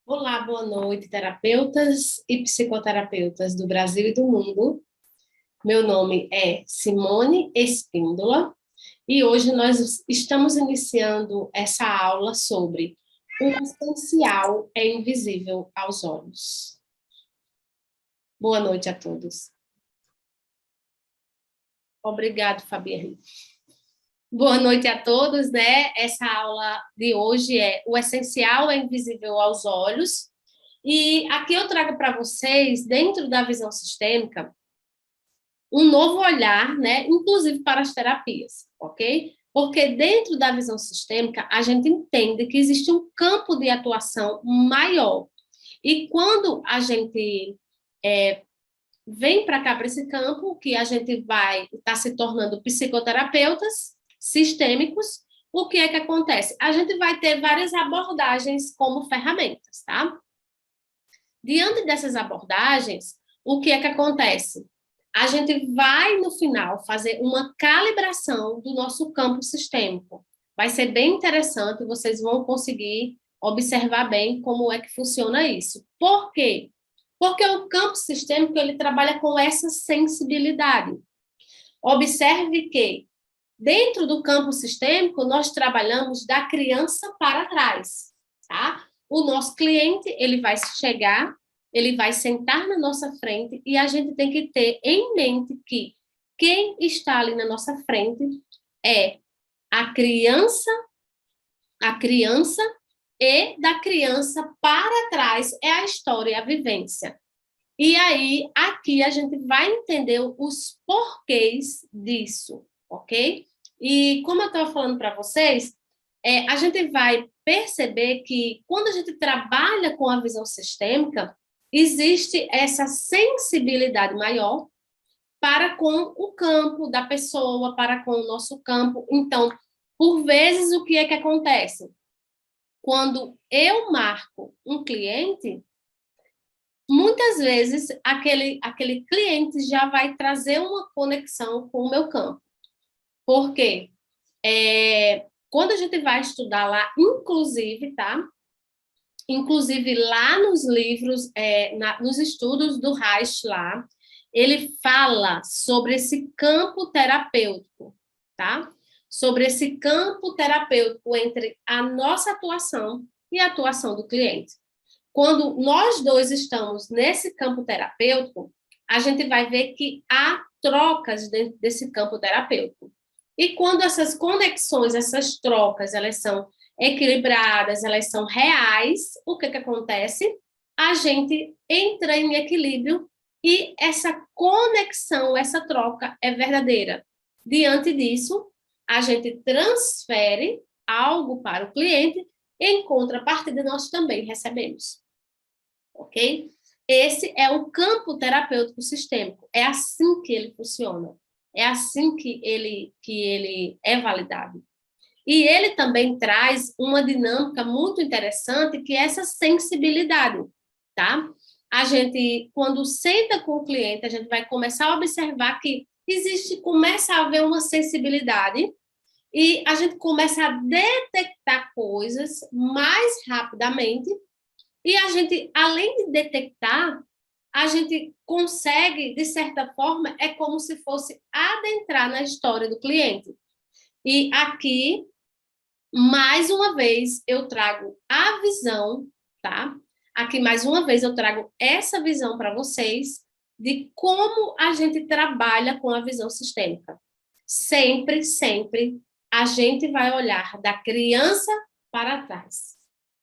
Olá, boa noite, terapeutas e psicoterapeutas do Brasil e do mundo. Meu nome é Simone Espíndola e hoje nós estamos iniciando essa aula sobre o essencial é invisível aos olhos. Boa noite a todos. Obrigado, Fabiane. Boa noite a todos, né? Essa aula de hoje é o essencial é invisível aos olhos. E aqui eu trago para vocês, dentro da visão sistêmica, um novo olhar, né, inclusive para as terapias, ok? Porque dentro da visão sistêmica, a gente entende que existe um campo de atuação maior. E quando a gente vem para cá, para esse campo, que a gente vai estar se tornando psicoterapeutas sistêmicos, o que é que acontece? A gente vai ter várias abordagens como ferramentas, tá? Diante dessas abordagens, o que é que acontece? A gente vai, no final, fazer uma calibração do nosso campo sistêmico. Vai ser bem interessante, vocês vão conseguir observar bem como é que funciona isso. Por quê? Porque o campo sistêmico, ele trabalha com essa sensibilidade. Observe que, dentro do campo sistêmico, nós trabalhamos da criança para trás, tá? O nosso cliente, ele vai chegar, ele vai sentar na nossa frente e a gente tem que ter em mente que quem está ali na nossa frente é a criança e da criança para trás é a história, a vivência. E aí, aqui a gente vai entender os porquês disso, ok? E como eu estava falando para vocês, a gente vai perceber que quando a gente trabalha com a visão sistêmica, existe essa sensibilidade maior para com o campo da pessoa, para com o nosso campo. Então, por vezes, o que é que acontece? Quando eu marco um cliente, muitas vezes aquele cliente já vai trazer uma conexão com o meu campo. Por quê? Quando a gente vai estudar lá, inclusive, tá? Inclusive lá nos livros, nos estudos do Reich lá, ele fala sobre esse campo terapêutico, tá? Sobre esse campo terapêutico entre a nossa atuação e a atuação do cliente. Quando nós dois estamos nesse campo terapêutico, a gente vai ver que há trocas dentro desse campo terapêutico. E quando essas conexões, essas trocas, elas são equilibradas, elas são reais, o que acontece? A gente entra em equilíbrio e essa conexão, essa troca é verdadeira. Diante disso, a gente transfere algo para o cliente e, em contrapartida, nós também recebemos. Ok? Esse é o campo terapêutico sistêmico. É assim que ele funciona. É assim que ele é validado. E ele também traz uma dinâmica muito interessante, que é essa sensibilidade, tá? A gente, quando senta com o cliente, a gente vai começar a observar que começa a haver uma sensibilidade e a gente começa a detectar coisas mais rapidamente e a gente, além de detectar, a gente consegue, de certa forma, é como se fosse adentrar na história do cliente. E aqui, mais uma vez, eu trago a visão, tá? Aqui, mais uma vez, eu trago essa visão para vocês de como a gente trabalha com a visão sistêmica. Sempre, sempre, a gente vai olhar da criança para trás.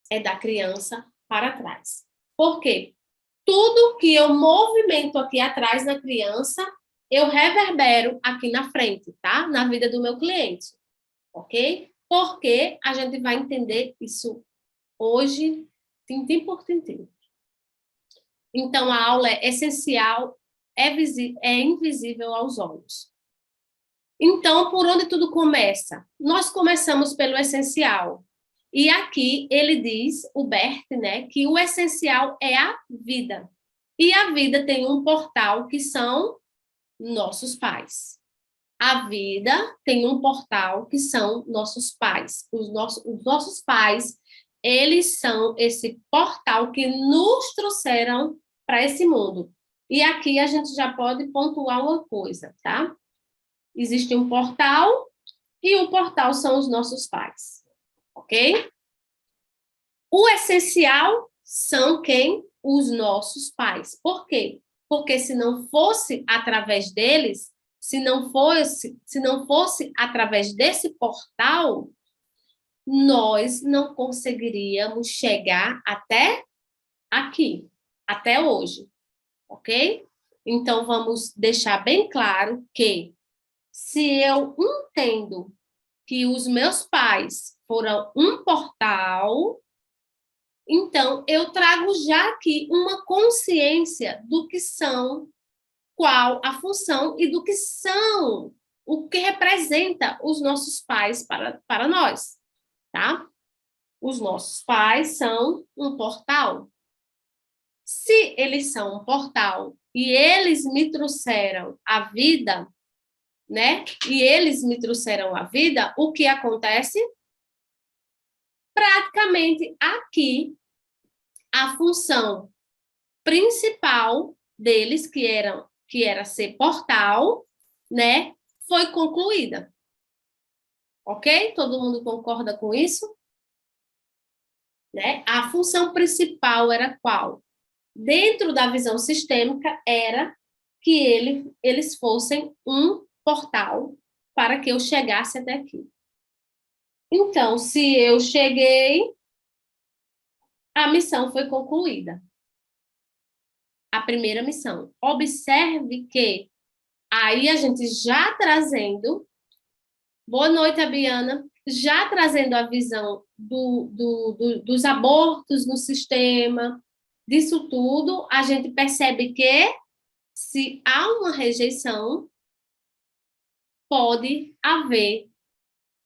É da criança para trás. Por quê? Tudo que eu movimento aqui atrás na criança, eu reverbero aqui na frente, tá? Na vida do meu cliente, ok? Porque a gente vai entender isso hoje, tintim por tintim. Então, a aula é essencial, é invisível aos olhos. Então, por onde tudo começa? Nós começamos pelo essencial. E aqui ele diz, o Bert, né, que o essencial é a vida. E a vida tem um portal que são nossos pais. A vida tem um portal que são nossos pais. Os nossos pais Eles são esse portal que nos trouxeram para esse mundo. E aqui a gente já pode pontuar uma coisa, tá? Existe um portal e o portal são os nossos pais, ok? O essencial são quem? Os nossos pais. Por quê? Porque se não fosse através deles, se não fosse através desse portal, nós não conseguiríamos chegar até aqui, até hoje, ok? Então, vamos deixar bem claro que se eu entendo que os meus pais foram um portal, então eu trago já aqui uma consciência do que são, qual a função e do que são, o que representa os nossos pais para nós, tá? Os nossos pais são um portal. Se eles são um portal e eles me trouxeram a vida, né? E eles me trouxeram a vida, o que acontece? Praticamente aqui, a função principal deles, que era ser portal, né? Foi concluída. Ok? Todo mundo concorda com isso? Né? A função principal era qual? Dentro da visão sistêmica, era que eles fossem um portal para que eu chegasse até aqui. Então, se eu cheguei, a missão foi concluída. A primeira missão. Observe que aí a gente já trazendo, boa noite, Abiana, já trazendo a visão dos abortos no sistema, disso tudo, a gente percebe que se há uma rejeição, pode haver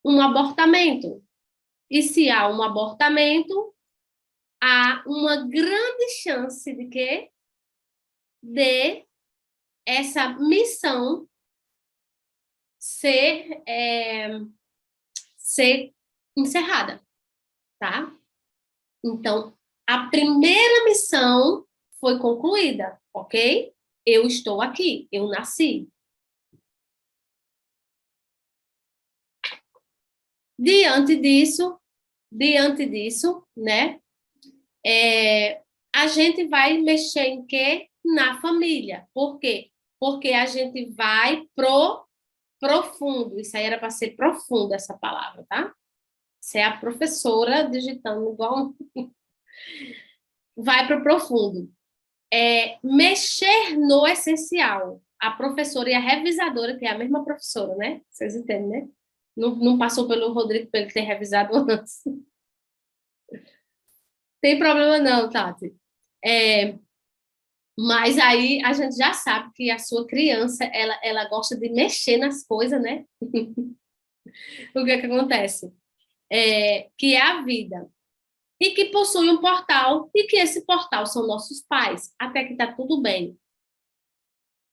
um abortamento. E se há um abortamento, há uma grande chance de que de essa missão ser encerrada, tá? Então, a primeira missão foi concluída, ok? Eu estou aqui, eu nasci. Diante disso, né? A gente vai mexer em quê? Na família. Por quê? Porque a gente vai pro profundo. Isso aí era para ser profundo, essa palavra, tá? Você é a professora digitando igual. Vai pro profundo. Mexer no essencial. A professora e a revisadora, que é a mesma professora, né? Vocês entendem, né? Não passou pelo Rodrigo para ele ter revisado antes. Tem problema não, Tati. Mas aí a gente já sabe que a sua criança, ela gosta de mexer nas coisas, né? O que é que acontece? Que é a vida. E que possui um portal, e que esse portal são nossos pais. Até que está tudo bem.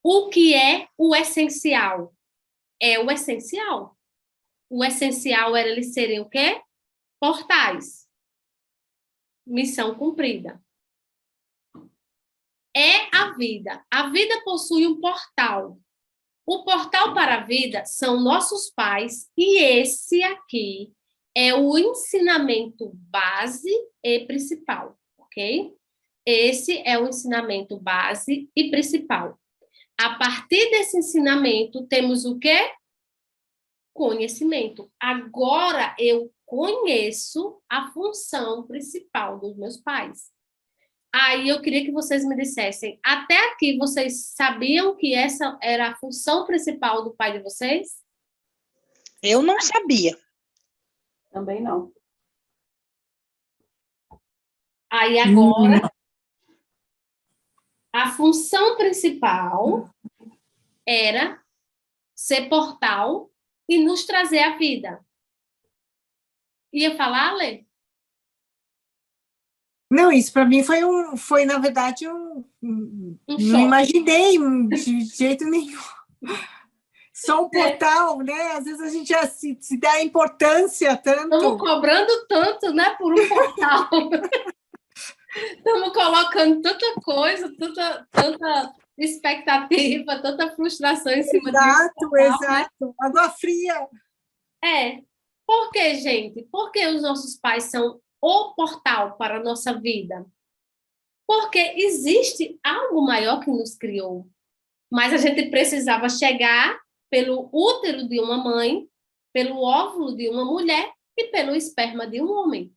O que é o essencial? É o essencial. O essencial era eles serem o quê? Portais. Missão cumprida. É a vida. A vida possui um portal. O portal para a vida são nossos pais, e esse aqui é o ensinamento base e principal, ok? Esse é o ensinamento base e principal. A partir desse ensinamento, temos o quê? Conhecimento. Agora eu conheço a função principal dos meus pais. Aí eu queria que vocês me dissessem, até aqui vocês sabiam que essa era a função principal do pai de vocês? Eu não sabia. Também não. Aí agora, a função principal era ser portal e nos trazer a vida. Ia falar, Lê? Não, isso para mim foi na verdade não choque. imaginei de jeito nenhum. Só um portal, né? Às vezes a gente já se dá importância Estamos tanto. cobrando tanto, né, por um portal. Estamos colocando tanta coisa, tanta expectativa, tanta frustração em cima de um Exato, portal, né? exato. Água fria. É. Por que, gente? Porque os nossos pais são o portal para a nossa vida. Porque existe algo maior que nos criou. Mas a gente precisava chegar pelo útero de uma mãe, pelo óvulo de uma mulher e pelo esperma de um homem.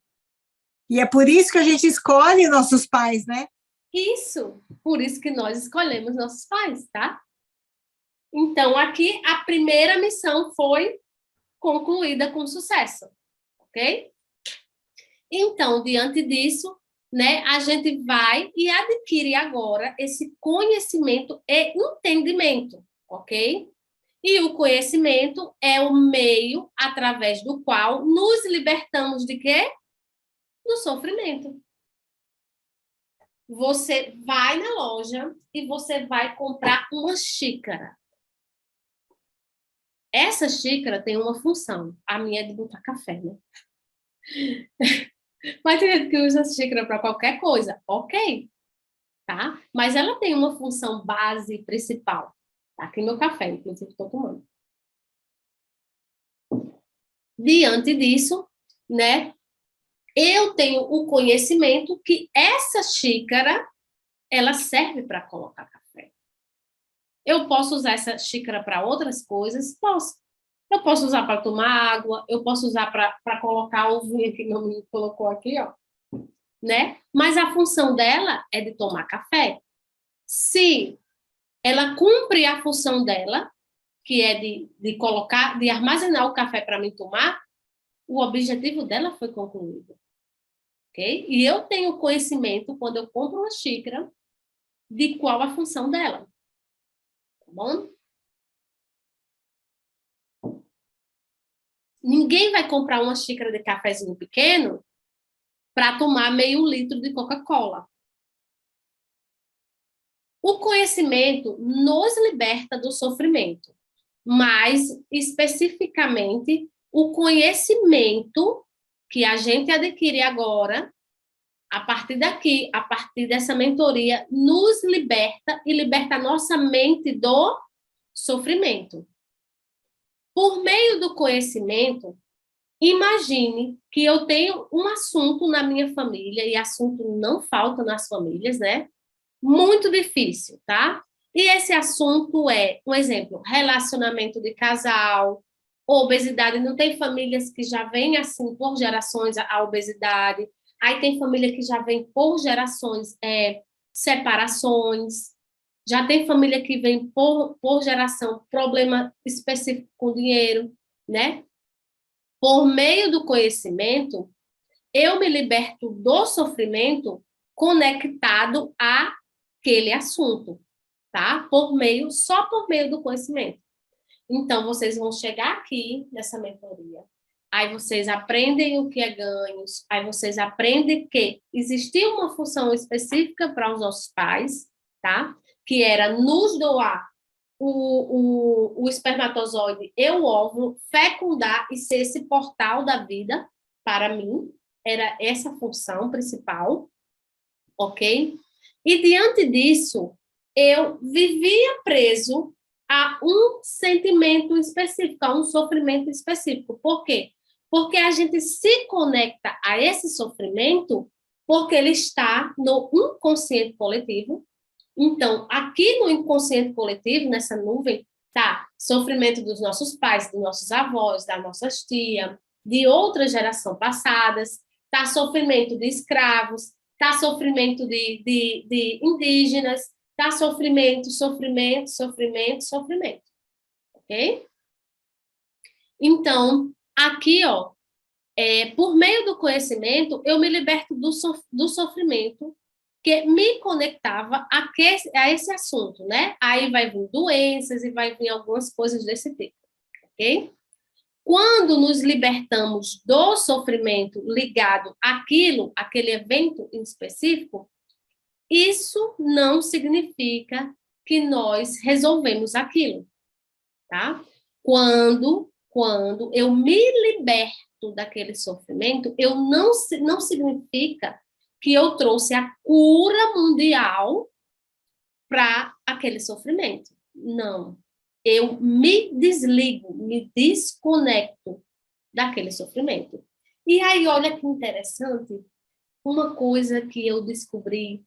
E é por isso que a gente escolhe nossos pais, né? Isso, por isso que nós escolhemos nossos pais, tá? Então, aqui, a primeira missão foi concluída com sucesso, ok? Então, diante disso, né, a gente vai e adquire agora esse conhecimento e entendimento, ok? E o conhecimento é o meio através do qual nos libertamos de quê? Do sofrimento. Você vai na loja e você vai comprar uma xícara. Essa xícara tem uma função. A minha é de botar café, né? Mas tem gente que usa essa xícara para qualquer coisa. Ok, tá? Mas ela tem uma função base principal. Tá aqui meu café, inclusive estou tomando. Diante disso, né? Eu tenho o conhecimento que essa xícara, ela serve para colocar café. Eu posso usar essa xícara para outras coisas? Posso. Eu posso usar para tomar água, eu posso usar para colocar o vinho que meu menino colocou aqui, ó, né? Mas a função dela é de tomar café. Se ela cumpre a função dela, que é de colocar, de armazenar o café para mim tomar, o objetivo dela foi concluído. Ok? E eu tenho conhecimento, quando eu compro uma xícara, de qual a função dela. Tá bom? Ninguém vai comprar uma xícara de cafezinho pequeno para tomar meio litro de Coca-Cola. O conhecimento nos liberta do sofrimento, mas especificamente o conhecimento que a gente adquire agora, a partir daqui, a partir dessa mentoria, nos liberta e liberta a nossa mente do sofrimento. Por meio do conhecimento, imagine que eu tenho um assunto na minha família, e assunto não falta nas famílias, né? Muito difícil, tá? E esse assunto é, um exemplo, relacionamento de casal, obesidade. Não tem famílias que já vêm assim por gerações a obesidade. Aí tem família que já vem por gerações separações. Já tem família que vem por geração problema específico com dinheiro, né? Por meio do conhecimento, eu me liberto do sofrimento conectado àquele assunto, tá? Só por meio do conhecimento. Então, vocês vão chegar aqui nessa mentoria, aí vocês aprendem o que é ganhos, aí vocês aprendem que existia uma função específica para os nossos pais, tá? Que era nos doar o espermatozoide e o óvulo, fecundar e ser esse portal da vida para mim, era essa a função principal, ok? E diante disso, eu vivia preso a um sentimento específico, a um sofrimento específico. Por quê? Porque a gente se conecta a esse sofrimento porque ele está no inconsciente coletivo. Então, aqui no inconsciente coletivo, nessa nuvem, tá sofrimento dos nossos pais, dos nossos avós, das nossas tias, de outra geração passadas, tá sofrimento de escravos, tá sofrimento de indígenas, tá sofrimento, ok? Então, aqui, ó, por meio do conhecimento, eu me liberto do sofrimento que me conectava a esse assunto, né? Aí vai vir doenças e vai vir algumas coisas desse tipo, ok? Quando nos libertamos do sofrimento ligado àquele evento em específico, isso não significa que nós resolvemos aquilo. tá? Quando eu me liberto daquele sofrimento, não significa que eu trouxe a cura mundial para aquele sofrimento. Não. Eu me desligo, me desconecto daquele sofrimento. E aí, olha que interessante, uma coisa que eu descobri,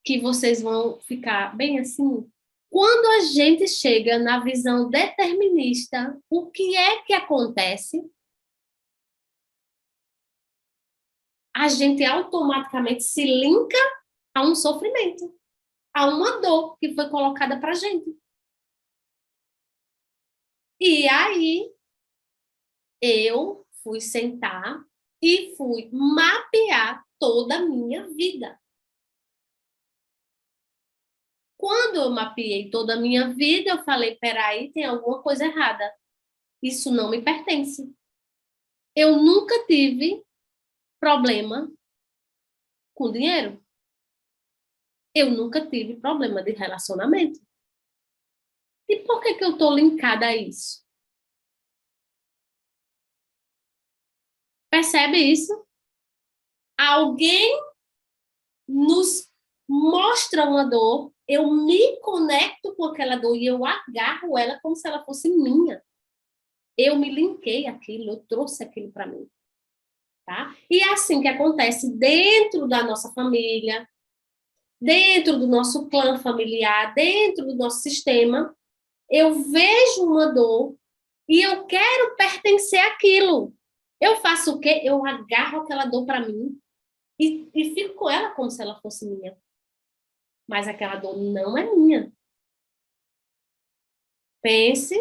que vocês vão ficar bem assim, quando a gente chega na visão determinista, o que é que acontece? A gente automaticamente se linka a um sofrimento, a uma dor que foi colocada para a gente. E aí, eu fui sentar e fui mapear toda a minha vida. Quando eu mapeei toda a minha vida, eu falei, peraí, tem alguma coisa errada. Isso não me pertence. Eu nunca tive problema com dinheiro. Eu nunca tive problema de relacionamento. E por que eu estou linkada a isso? Percebe isso? Alguém nos mostra uma dor, eu me conecto com aquela dor e eu agarro ela como se ela fosse minha. Eu me linkei àquilo, eu trouxe aquilo para mim. Tá? E é assim que acontece dentro da nossa família, dentro do nosso clã familiar, dentro do nosso sistema. Eu vejo uma dor e eu quero pertencer àquilo. Eu faço o quê? Eu agarro aquela dor para mim e fico com ela como se ela fosse minha. Mas aquela dor não é minha. Pense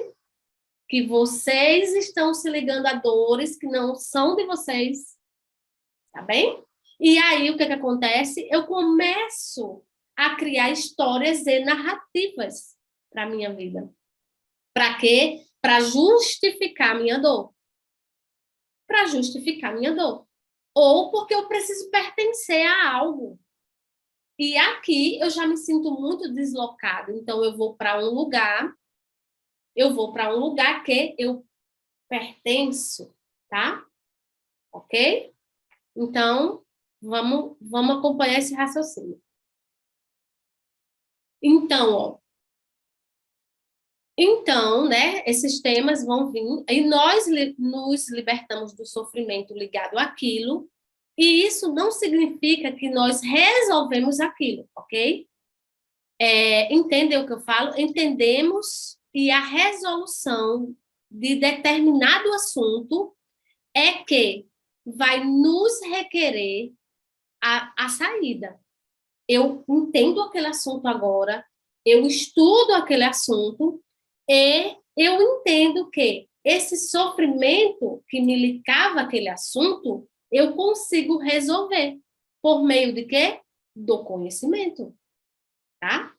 que vocês estão se ligando a dores que não são de vocês. Tá bem? E aí, o que acontece? Eu começo a criar histórias e narrativas para a minha vida. Para quê? Para justificar a minha dor. Para justificar a minha dor. Ou porque eu preciso pertencer a algo. E aqui eu já me sinto muito deslocada. Então, eu vou para um lugar que eu pertenço, tá? Ok? Então, vamos acompanhar esse raciocínio. Então, né, esses temas vão vir e nós nos libertamos do sofrimento ligado àquilo, e isso não significa que nós resolvemos aquilo, ok? Entendem o que eu falo? Entendemos que a resolução de determinado assunto é que vai nos requerer a saída. Eu entendo aquele assunto agora, eu estudo aquele assunto e eu entendo que esse sofrimento que me ligava àquele assunto, eu consigo resolver. Por meio de quê? Do conhecimento, tá?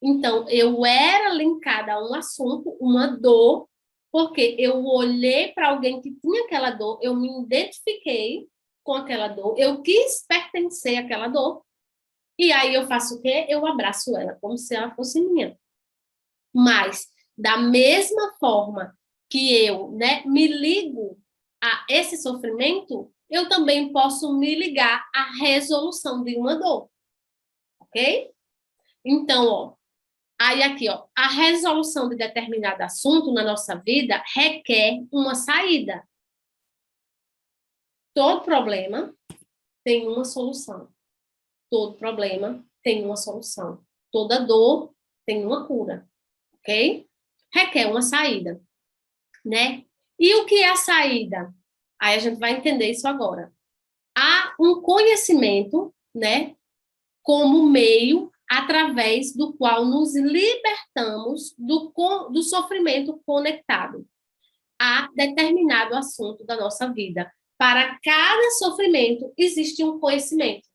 Então, eu era linkada a um assunto, uma dor, porque eu olhei para alguém que tinha aquela dor, eu me identifiquei com aquela dor, eu quis pertencer àquela dor, e aí eu faço o quê? Eu abraço ela, como se ela fosse minha. Mas, da mesma forma que eu, né, me ligo a esse sofrimento, eu também posso me ligar à resolução de uma dor. Ok? Então, ó, aí aqui, ó, a resolução de determinado assunto na nossa vida requer uma saída. Todo problema tem uma solução. Todo problema tem uma solução. Toda dor tem uma cura, ok? Requer uma saída, né? E o que é a saída? Aí a gente vai entender isso agora. Há um conhecimento, né, como meio através do qual nos libertamos do sofrimento conectado a determinado assunto da nossa vida. Para cada sofrimento existe um conhecimento.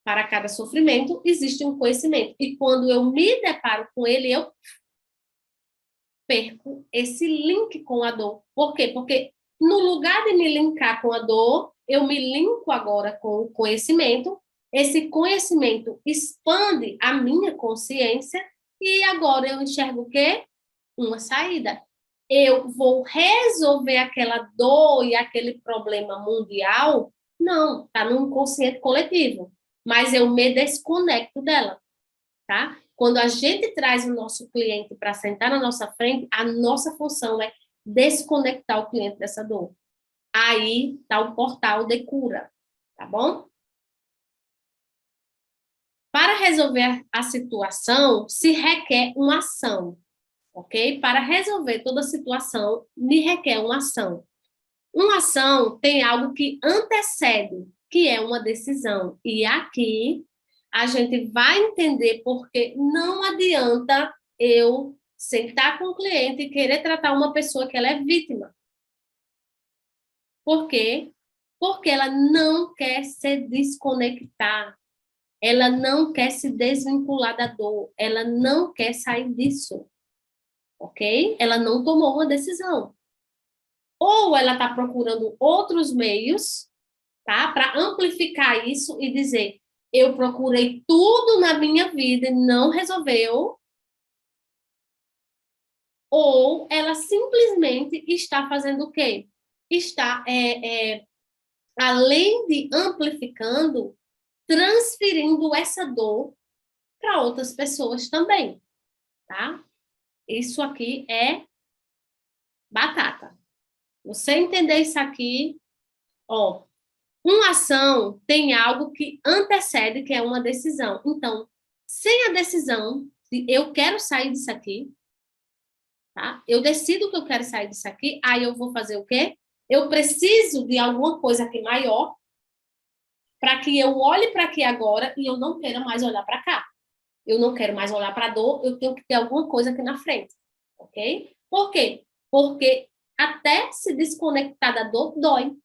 Para cada sofrimento existe um conhecimento. E quando eu me deparo com ele, eu perco esse link com a dor. Por quê? Porque no lugar de me linkar com a dor, eu me linko agora com o conhecimento. Esse conhecimento expande a minha consciência e agora eu enxergo o quê? uma saída. Eu vou resolver aquela dor e aquele problema mundial? Não, está no inconsciente coletivo. Mas eu me desconecto dela, tá? Quando a gente traz o nosso cliente para sentar na nossa frente, a nossa função é desconectar o cliente dessa dor. Aí está o portal de cura, tá bom? Para resolver a situação, se requer uma ação, ok? Para resolver toda a situação, me requer uma ação. Uma ação tem algo que antecede, que é uma decisão. E aqui a gente vai entender porque não adianta eu sentar com o cliente e querer tratar uma pessoa que ela é vítima. Por quê? Porque ela não quer se desconectar. Ela não quer se desvincular da dor. Ela não quer sair disso. Ok? Ela não tomou uma decisão. Ou ela está procurando outros meios, tá? Para amplificar isso e dizer, eu procurei tudo na minha vida e não resolveu. Ou ela simplesmente está fazendo o quê? Está, além de amplificando, transferindo essa dor para outras pessoas também, tá? Isso aqui é batata. Você entender isso aqui, ó, uma ação tem algo que antecede, que é uma decisão. Então, sem a decisão de eu quero sair disso aqui, tá? Eu decido que eu quero sair disso aqui, aí eu vou fazer o quê? Eu preciso de alguma coisa aqui maior para que eu olhe para aqui agora e eu não queira mais olhar para cá. Eu não quero mais olhar para a dor, eu tenho que ter alguma coisa aqui na frente, ok? Por quê? Porque até se desconectar da dor, dói.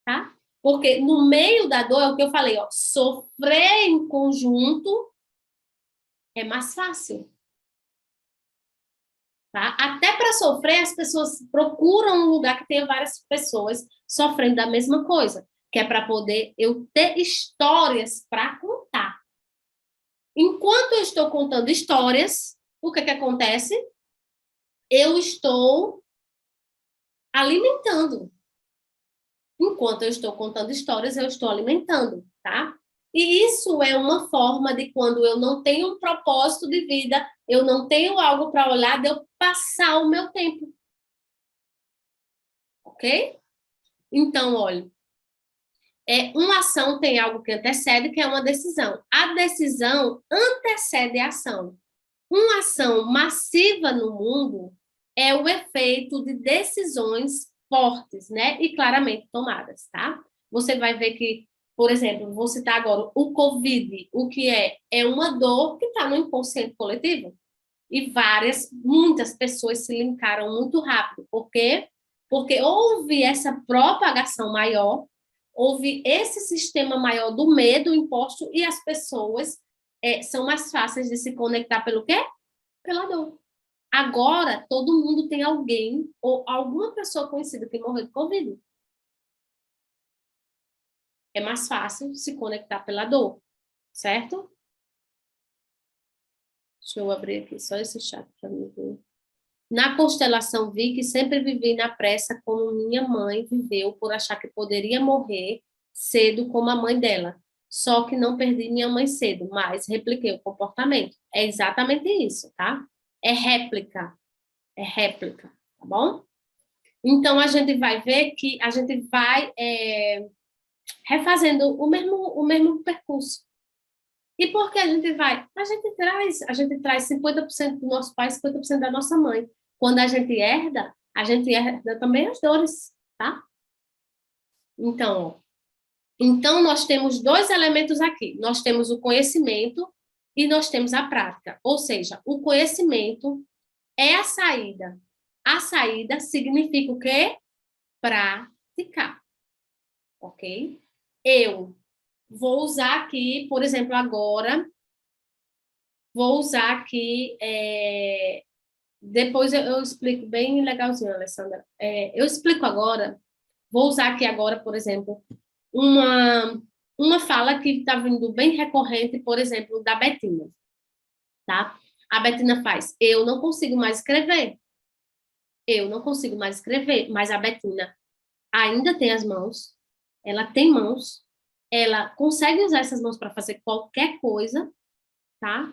Tá? Porque no meio da dor, é o que eu falei, ó, sofrer em conjunto é mais fácil. Tá? Até para sofrer, as pessoas procuram um lugar que tenha várias pessoas sofrendo da mesma coisa, que é para poder eu ter histórias para contar. Enquanto eu estou contando histórias, o que acontece? Eu estou alimentando. Enquanto eu estou contando histórias, eu estou alimentando, tá? E isso é uma forma de quando eu não tenho um propósito de vida, eu não tenho algo para olhar, de eu passar o meu tempo. Ok? Então, olha, uma ação tem algo que antecede, que é uma decisão. A decisão antecede a ação. Uma ação massiva no mundo é o efeito de decisões fortes, né? E claramente tomadas, tá? Você vai ver que, por exemplo, vou citar agora o Covid, o que é? É uma dor que está no inconsciente coletivo. E muitas pessoas se linkaram muito rápido. Por quê? Porque houve essa propagação maior, houve esse sistema maior do medo imposto e as pessoas são mais fáceis de se conectar pelo quê? Pela dor. Agora, todo mundo tem alguém ou alguma pessoa conhecida que morreu de Covid. É mais fácil se conectar pela dor, certo? Deixa eu abrir aqui só esse chat para mim ver. Na constelação vi que sempre vivi na pressa como minha mãe viveu por achar que poderia morrer cedo como a mãe dela. Só que não perdi minha mãe cedo, mas repliquei o comportamento. É exatamente isso, tá? É réplica, tá bom? Então, a gente vai ver que a gente vai refazendo o mesmo percurso. E por que a gente vai? A gente traz 50% do nosso pai, 50% da nossa mãe. Quando a gente herda também as dores, tá? Então, nós temos dois elementos aqui. Nós temos o conhecimento e nós temos a prática. Ou seja, o conhecimento é a saída. A saída significa o quê? Praticar, ok? Eu vou usar aqui, por exemplo, agora, vou usar aqui, depois eu explico bem legalzinho, Alessandra. Eu explico agora, vou usar aqui agora, por exemplo, uma fala que está vindo bem recorrente, por exemplo, da Betinha, tá? A Betina faz, eu não consigo mais escrever. Eu não consigo mais escrever, mas a Betina ainda tem as mãos, ela tem mãos, ela consegue usar essas mãos para fazer qualquer coisa, tá?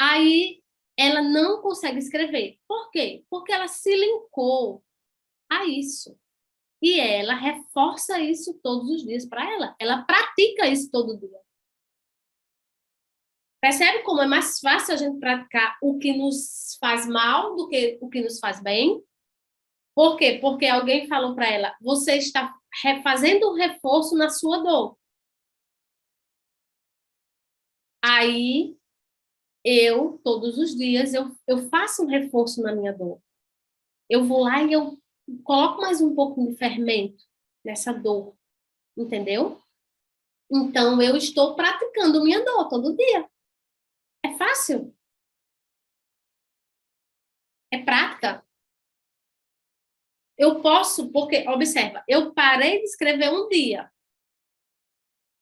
Aí ela não consegue escrever. Por quê? Porque ela se linkou a isso. E ela reforça isso todos os dias para ela. Ela pratica isso todo dia. Percebe como é mais fácil a gente praticar o que nos faz mal do que o que nos faz bem? Por quê? Porque alguém falou para ela, você está fazendo um reforço na sua dor. Aí, todos os dias, eu faço um reforço na minha dor. Eu vou lá e eu coloco mais um pouco de fermento nessa dor, entendeu? Então, eu estou praticando minha dor todo dia. É fácil. É prática. Eu posso, porque, observa, eu parei de escrever um dia,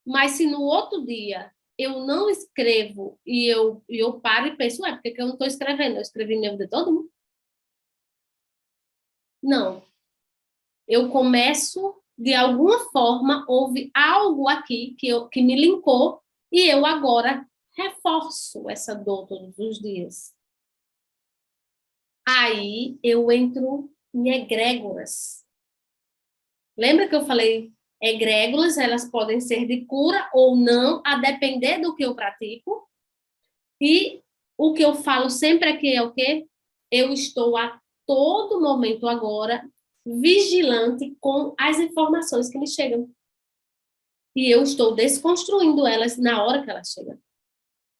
mas se no outro dia eu não escrevo e eu paro e penso, por que eu não estou escrevendo? Eu escrevi meu de todo mundo? Não. Eu começo, de alguma forma, houve algo aqui que me linkou e eu agora reforço essa dor todos os dias. Aí eu entro em egrégoras. Lembra que eu falei egrégoras, elas podem ser de cura ou não, a depender do que eu pratico. E o que eu falo sempre aqui é o quê? Eu estou a todo momento agora vigilante com as informações que me chegam. E eu estou desconstruindo elas na hora que elas chegam.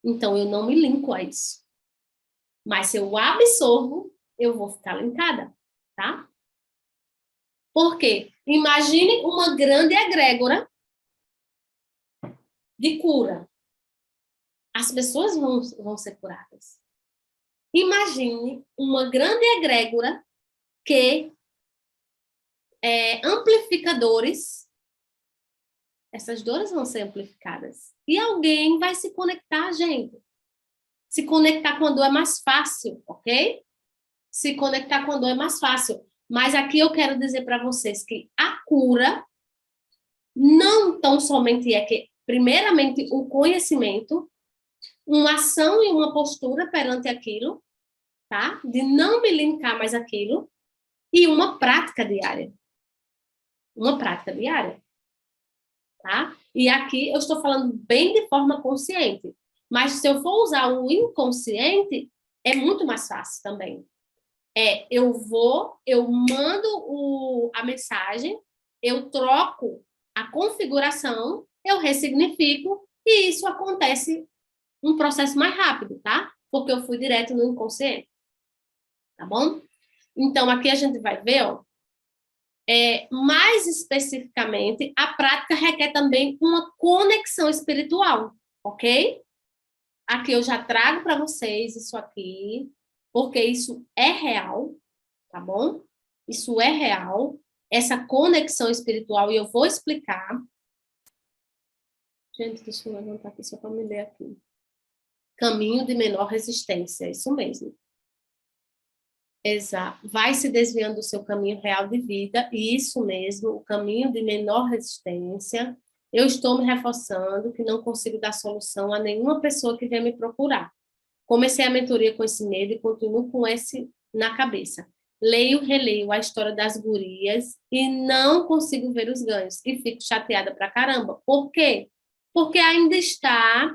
Então, eu não me linko a isso. Mas se eu absorvo, eu vou ficar linkada, tá? Por quê? Imagine uma grande egrégora de cura. As pessoas vão ser curadas. Imagine uma grande egrégora que amplificadores, essas dores vão ser amplificadas. E alguém vai se conectar a gente. Se conectar com a dor é mais fácil, ok? Se conectar com a dor é mais fácil. Mas aqui eu quero dizer para vocês que a cura não tão somente é que, primeiramente, o conhecimento, uma ação e uma postura perante aquilo, tá? De não me linkar mais aquilo, e uma prática diária. Uma prática diária, tá? E aqui eu estou falando bem de forma consciente, mas se eu for usar o inconsciente, é muito mais fácil também. Eu mando a mensagem, eu troco a configuração, eu ressignifico, e isso acontece um processo mais rápido, tá? Porque eu fui direto no inconsciente, tá bom? Então, aqui a gente vai ver, ó, mais especificamente, a prática requer também uma conexão espiritual, ok? Aqui eu já trago para vocês isso aqui, porque isso é real, tá bom? Isso é real, essa conexão espiritual, e eu vou explicar. Gente, deixa eu levantar aqui só para me ler aqui. Caminho de menor resistência, é isso mesmo. Exato. Vai se desviando do seu caminho real de vida, e isso mesmo, o caminho de menor resistência. Eu estou me reforçando que não consigo dar solução a nenhuma pessoa que venha me procurar. Comecei a mentoria com esse medo e continuo com esse na cabeça. Leio, releio a história das gurias e não consigo ver os ganhos. E fico chateada pra caramba. Por quê? Porque ainda está,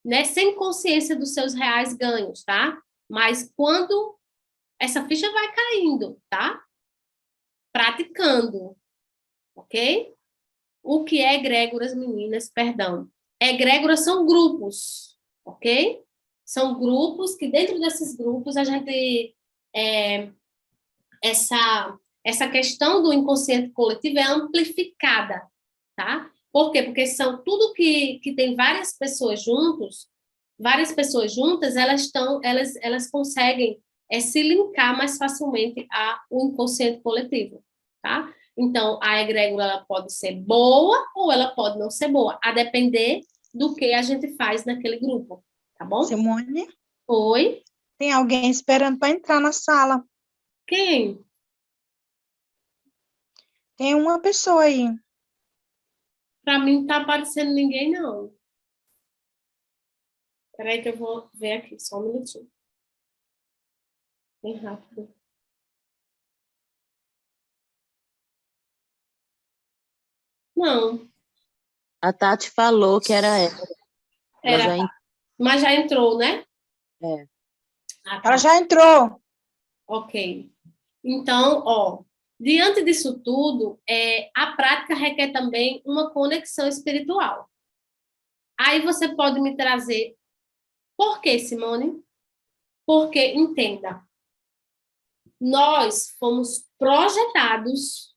né, sem consciência dos seus reais ganhos, tá? Mas quando essa ficha vai caindo, tá? Praticando, ok? O que é egrégoras, meninas? Perdão. Egrégoras são grupos, ok? São grupos que dentro desses grupos a gente... essa questão do inconsciente coletivo é amplificada, tá? Por quê? Porque são tudo que tem várias pessoas juntas, elas conseguem se linkar mais facilmente ao inconsciente coletivo, tá? Então, a egrégora ela pode ser boa ou ela pode não ser boa, a depender do que a gente faz naquele grupo, tá bom? Simone, Oi? Tem alguém esperando para entrar na sala. Quem? Tem uma pessoa aí. Para mim não tá aparecendo ninguém, não. Espera aí que eu vou ver aqui, só um minutinho. Bem rápido. Não, A Tati falou que era ela. Ela era, já mas já entrou, né? é. Ah, tá. Ela já entrou. Ok. Então, ó, diante disso tudo, a prática requer também uma conexão espiritual. Aí você pode me trazer por quê, Simone? Porque, entenda, nós fomos projetados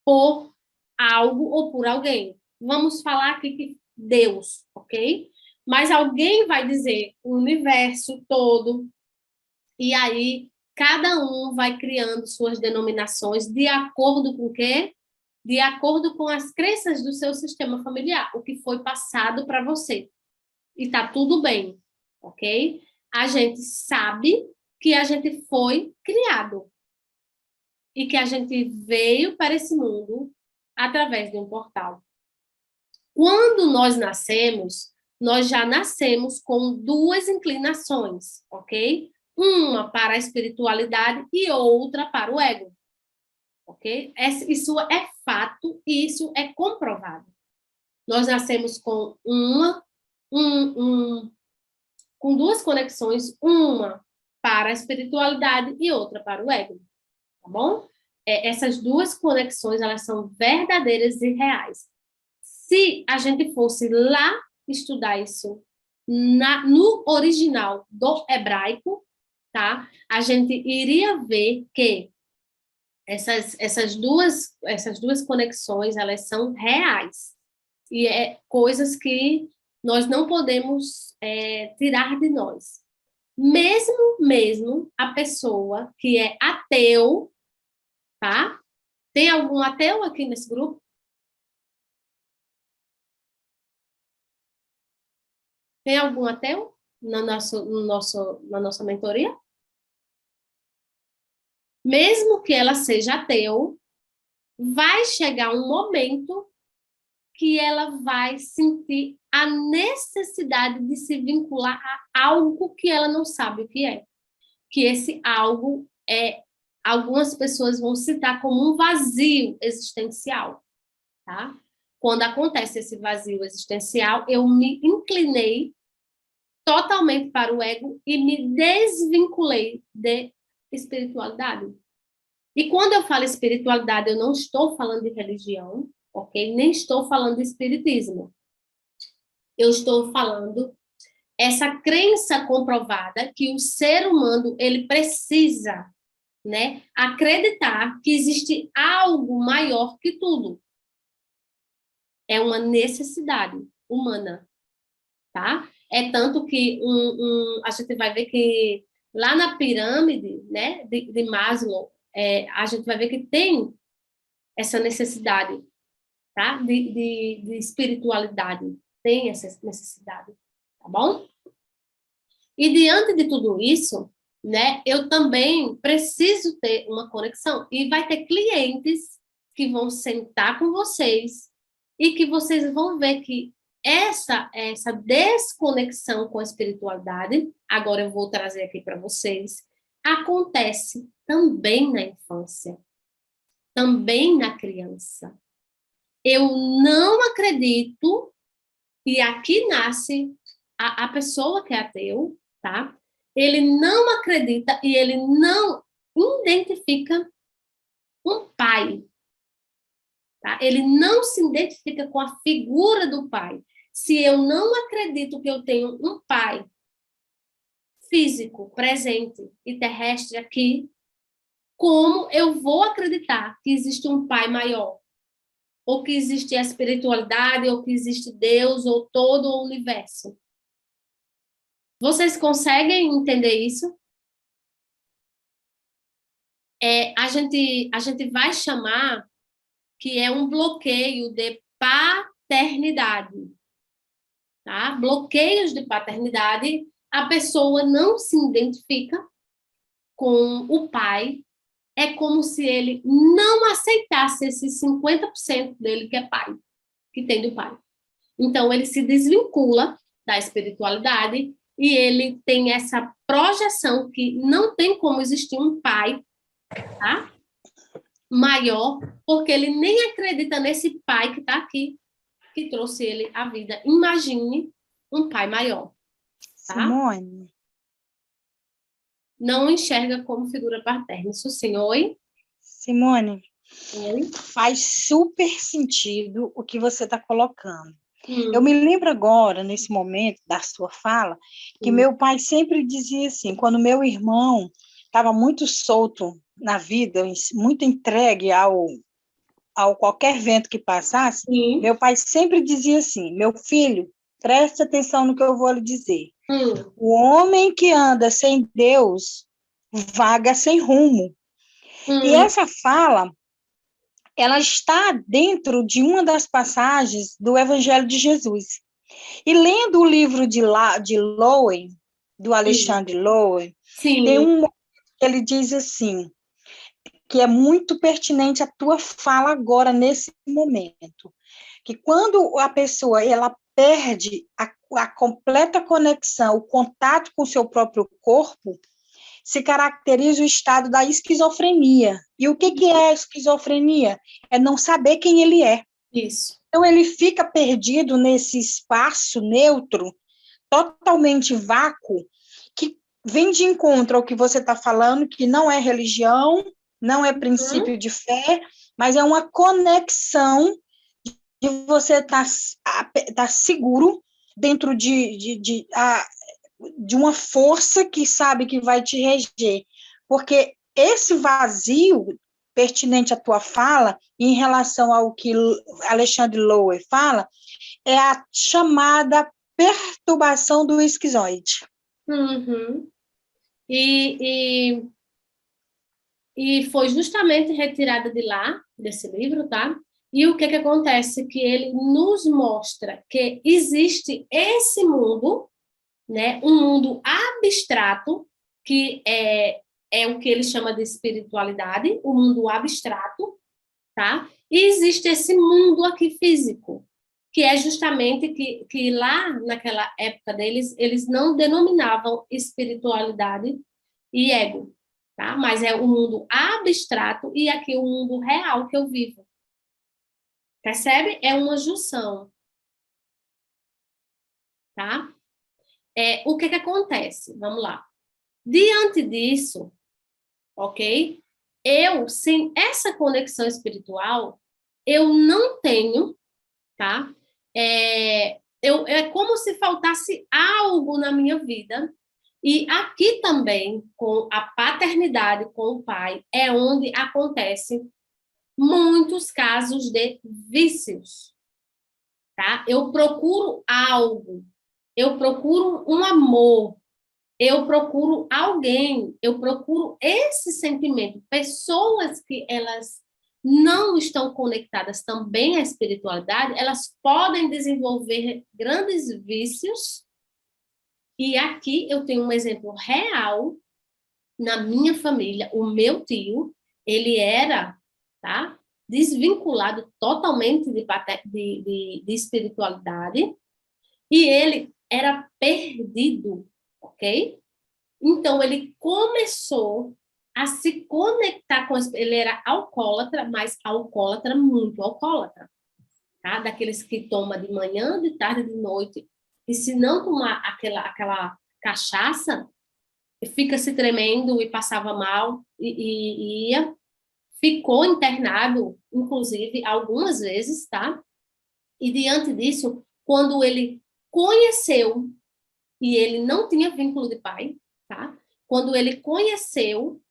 por algo ou por alguém. Vamos falar aqui que Deus, ok? Mas alguém vai dizer o universo todo, e aí cada um vai criando suas denominações de acordo com o quê? De acordo com as crenças do seu sistema familiar, o que foi passado para você. E tá tudo bem, ok? A gente sabe que a gente foi criado e que a gente veio para esse mundo através de um portal. Quando nós nascemos, nós já nascemos com duas inclinações, ok? Uma para a espiritualidade e outra para o ego, ok? Isso é fato e isso é comprovado. Nós nascemos com com duas conexões, uma para a espiritualidade e outra para o ego, tá bom? Essas duas conexões, elas são verdadeiras e reais. Se a gente fosse lá estudar isso no original do hebraico, tá? A gente iria ver que essas duas conexões, elas são reais. E coisas que nós não podemos tirar de nós. Mesmo a pessoa que é ateu, tá? Tem algum ateu aqui nesse grupo? Tem algum ateu na nossa mentoria? Mesmo que ela seja ateu, vai chegar um momento que ela vai sentir a necessidade de se vincular a algo que ela não sabe o que é. Que esse algo algumas pessoas vão citar como um vazio existencial, tá? Quando acontece esse vazio existencial, eu me inclinei totalmente para o ego e me desvinculei de espiritualidade. E quando eu falo espiritualidade, eu não estou falando de religião, ok? Nem estou falando de espiritismo. Eu estou falando essa crença comprovada que o ser humano ele precisa, né, acreditar que existe algo maior que tudo. É uma necessidade humana, tá? É tanto que a gente vai ver que lá na pirâmide, né, de Maslow, a gente vai ver que tem essa necessidade, tá? De espiritualidade, tem essa necessidade, tá bom? E diante de tudo isso, né, eu também preciso ter uma conexão. E vai ter clientes que vão sentar com vocês e que vocês vão ver que essa desconexão com a espiritualidade, agora eu vou trazer aqui para vocês, acontece também na infância, também na criança. Eu não acredito, e aqui nasce a pessoa que é ateu, tá? Ele não acredita e ele não identifica um pai, tá? Ele não se identifica com a figura do pai. Se eu não acredito que eu tenho um pai físico, presente e terrestre aqui, como eu vou acreditar que existe um pai maior? Ou que existe a espiritualidade, ou que existe Deus, ou todo o universo? Vocês conseguem entender isso? A gente vai chamar que é um bloqueio de paternidade, tá? Bloqueios de paternidade a pessoa não se identifica com o pai, é como se ele não aceitasse esses 50% dele que é pai, que tem do pai. Então, ele se desvincula da espiritualidade e ele tem essa projeção que não tem como existir um pai, tá? Maior, porque ele nem acredita nesse pai que está aqui, que trouxe ele à vida. Imagine um pai maior, tá? Simone, Não enxerga como figura paterna. Isso sim, oi? Simone, Oi? faz super sentido o que você está colocando. Eu Hum, me lembro agora, nesse momento da sua fala, que meu pai sempre dizia assim, quando meu irmão estava muito solto na vida, muito entregue ao qualquer vento que passasse, sim. meu pai sempre dizia assim, meu filho, preste atenção no que eu vou lhe dizer. Hum, O homem que anda sem Deus vaga sem rumo. E hum, essa fala, ela está dentro de uma das passagens do Evangelho de Jesus. E lendo o livro de Lowen, do hum. Alexandre Lowen, tem Sim. um que ele diz assim, que é muito pertinente à tua fala agora, nesse momento, que quando a pessoa ela perde a completa conexão, o contato com o seu próprio corpo, se caracteriza o estado da esquizofrenia. E o que é a esquizofrenia? É não saber quem ele é. Isso. Então, ele fica perdido nesse espaço neutro, totalmente vácuo, que vem de encontro ao que você está falando, que não é religião, não é Hum, princípio de fé, mas é uma conexão de você estar tá seguro dentro de uma força que sabe que vai te reger. Porque esse vazio pertinente à tua fala, em relação ao que Alexandre Lowe fala, é a chamada perturbação do esquizoide. uhum. E, e foi justamente retirada de lá, desse livro, tá? E o que acontece? Que ele nos mostra que existe esse mundo, né? Um mundo abstrato, que é o que ele chama de espiritualidade, o mundo abstrato, tá? E existe esse mundo aqui físico, que é justamente que lá naquela época deles, eles não denominavam espiritualidade e ego, tá? Mas é o mundo abstrato e aqui o mundo real que eu vivo. Percebe? É uma junção, tá? O que acontece? Vamos lá. Diante disso, ok? Eu, sem essa conexão espiritual, eu não tenho, tá? É como se faltasse algo na minha vida. E aqui também, com a paternidade, com o pai, é onde acontece muitos casos de vícios, tá? Eu procuro algo, eu procuro um amor, eu procuro alguém, eu procuro esse sentimento. Pessoas que elas não estão conectadas também à espiritualidade, elas podem desenvolver grandes vícios. E aqui eu tenho um exemplo real na minha família. O meu tio, ele era, tá, desvinculado totalmente de espiritualidade e ele era perdido, ok? Então, ele começou a se conectar com... Ele era alcoólatra, mas alcoólatra, muito alcoólatra, tá? Daqueles que toma de manhã, de tarde, de noite. E se não tomar aquela cachaça, fica se tremendo e passava mal e ia. Ficou internado, inclusive, algumas vezes, tá? E diante disso, quando ele conheceu, e ele não tinha vínculo de pai, tá? Quando ele conheceu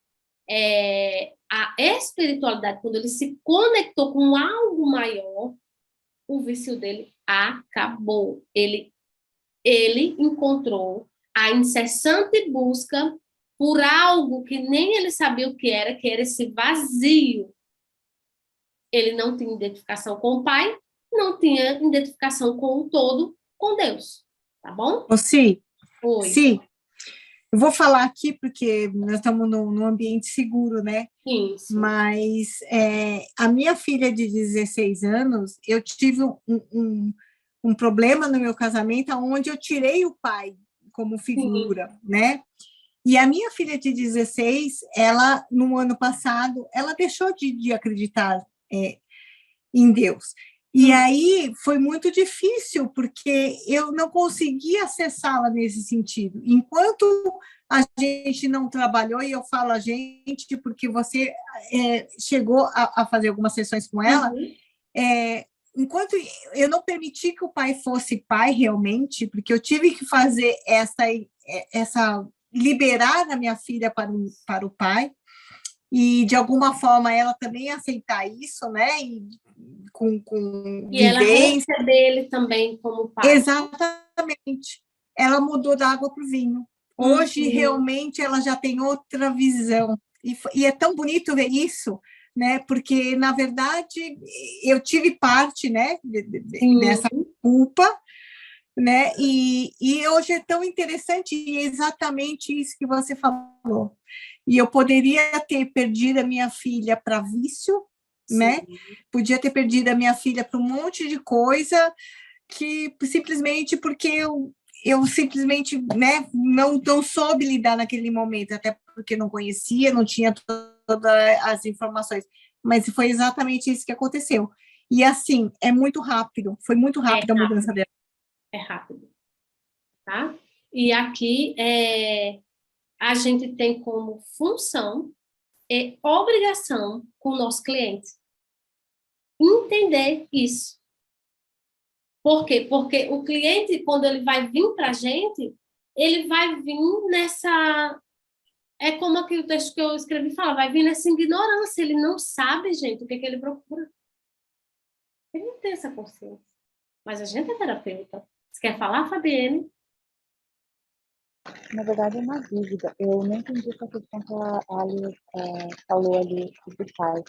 a espiritualidade, quando ele se conectou com algo maior, o vício dele acabou. Ele encontrou a incessante busca por algo que nem ele sabia o que era esse vazio. Ele não tinha identificação com o pai, não tinha identificação com o todo, com Deus. Tá bom? Ô, Si, Oi. Si, Eu vou falar aqui porque nós estamos num ambiente seguro, né? Isso. Mas a minha filha de 16 anos, eu tive um problema no meu casamento onde eu tirei o pai como figura, né? E a minha filha de 16, ela, no ano passado, ela deixou de acreditar em Deus. E aí foi muito difícil, porque eu não conseguia acessá-la nesse sentido. Enquanto a gente não trabalhou, e eu falo a gente, porque você chegou a fazer algumas sessões com ela, enquanto eu não permiti que o pai fosse pai realmente, porque eu tive que fazer essa liberar a minha filha para o pai, e de alguma forma ela também aceitar isso, né? E com E ela vivência. receber ele também como pai. Exatamente. Ela mudou da água para o vinho. Hoje, realmente, ela já tem outra visão. E é tão bonito ver isso, né? Porque, na verdade, eu tive parte, né, dessa culpa, né? E hoje é tão interessante, e é exatamente isso que você falou. E eu poderia ter perdido a minha filha para vício, né? Podia ter perdido a minha filha para um monte de coisa, que simplesmente porque eu simplesmente, né, não soube lidar naquele momento, até porque não conhecia, não tinha todas as informações. Mas foi exatamente isso que aconteceu. E assim, é muito rápido, foi muito rápido a mudança dela. É rápido, tá? E aqui a gente tem como função e obrigação com o nosso cliente entender isso. Por quê? Porque o cliente, quando ele vai vir para a gente, ele vai vir nessa... É como aquele texto que eu escrevi fala, vai vir nessa ignorância, ele não sabe, gente, o que ele procura. Ele não tem essa consciência. Mas a gente é terapeuta. Você quer falar, Fabienne? Na verdade, é uma dúvida. Eu não entendi essa questão que a Ali falou ali do pai.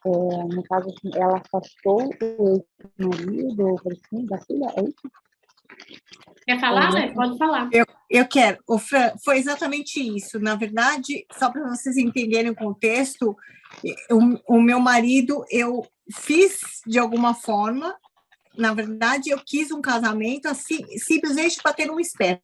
No caso, assim, ela afastou o ex-marido, assim, da filha, é isso? Quer falar, né? Pode falar. Eu quero. O Fran, foi exatamente isso. Na verdade, só para vocês entenderem o contexto, o meu marido, eu fiz de alguma forma, na verdade, eu quis um casamento assim, simplesmente para ter um esperma.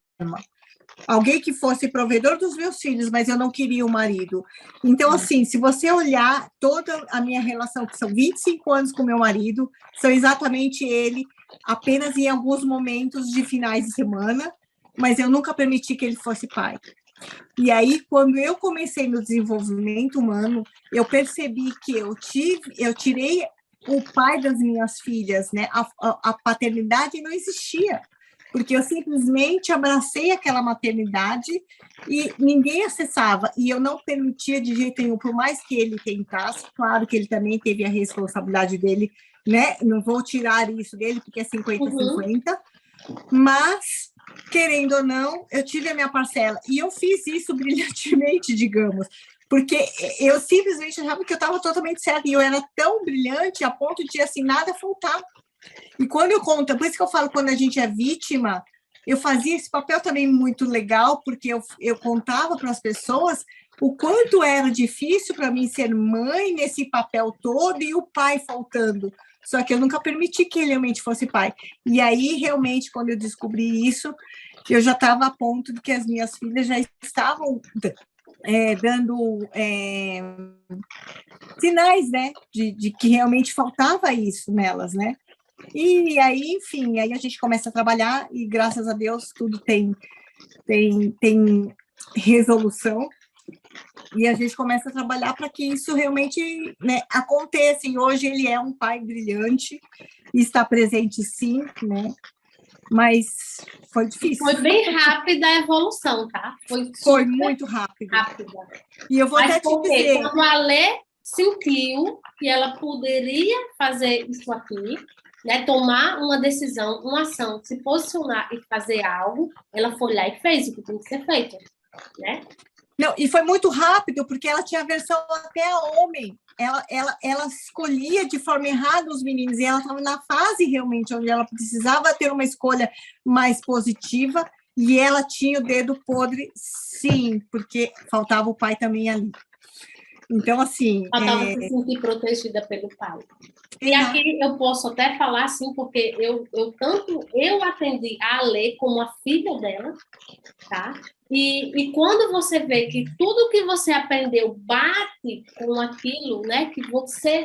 Alguém que fosse provedor dos meus filhos, mas eu não queria o marido. Então, assim, se você olhar toda a minha relação, que são 25 anos com meu marido, são exatamente ele, apenas em alguns momentos de finais de semana, mas eu nunca permiti que ele fosse pai. E aí, quando eu comecei no desenvolvimento humano, eu percebi que eu tirei o pai das minhas filhas, né? A paternidade não existia, porque eu simplesmente abracei aquela maternidade e ninguém acessava, e eu não permitia de jeito nenhum, por mais que ele tentasse, claro que ele também teve a responsabilidade dele, né? Não vou tirar isso dele, porque é 50-50, mas, querendo ou não, eu tive a minha parcela, e eu fiz isso brilhantemente, digamos, porque eu simplesmente achava que eu estava totalmente certa, e eu era tão brilhante a ponto de, assim, nada faltar. E quando eu conto, por isso que eu falo, quando a gente é vítima, eu fazia esse papel também muito legal, porque eu contava para as pessoas o quanto era difícil para mim ser mãe nesse papel todo e o pai faltando. Só que eu nunca permiti que ele realmente fosse pai. E aí, realmente, quando eu descobri isso, eu já estava a ponto de que as minhas filhas já estavam dando sinais, né, de que realmente faltava isso nelas, né? E aí, enfim, aí a gente começa a trabalhar e, graças a Deus, tudo tem resolução. E a gente começa a trabalhar para que isso realmente, né, aconteça. E hoje ele é um pai brilhante, está presente sim, né? Mas foi difícil. Foi bem rápida a evolução, tá? Foi muito rápida. E eu vou até te dizer... Quando a Lê sentiu que ela poderia fazer isso aqui, né, tomar uma decisão, uma ação, se posicionar e fazer algo, ela foi lá e fez o que tem que ser feito, né? Não, e foi muito rápido, porque ela tinha versão até a homem. Ela escolhia de forma errada os meninos, e ela estava na fase realmente onde ela precisava ter uma escolha mais positiva, E ela tinha o dedo podre, sim, porque faltava o pai também ali. Então, assim... Faltava se sentir protegida pelo pai. E aqui eu posso até falar assim, porque tanto eu atendi a Ale como a filha dela, tá? E quando você vê que tudo que você aprendeu bate com aquilo, né, que você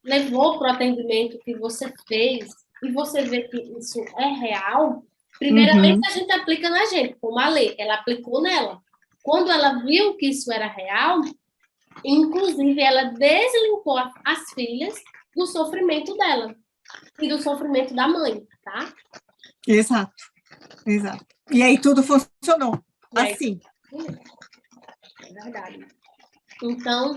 levou para o atendimento, que você fez, e você vê que isso é real, primeiramente a gente aplica na gente, como a Ale, ela aplicou nela. Quando ela viu que isso era real, inclusive ela deslimpou as filhas do sofrimento dela e do sofrimento da mãe, tá? Exato. E aí tudo funcionou, assim. É verdade. Então,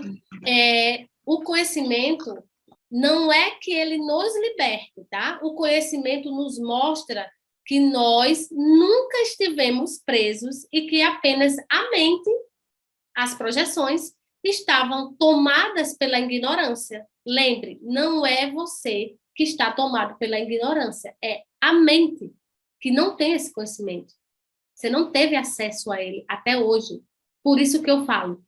o conhecimento não é que ele nos liberte, tá? O conhecimento nos mostra que nós nunca estivemos presos e que apenas a mente, as projeções, estavam tomadas pela ignorância. Lembre, não é você que está tomado pela ignorância, é a mente que não tem esse conhecimento. Você não teve acesso a ele até hoje. Por isso que eu falo,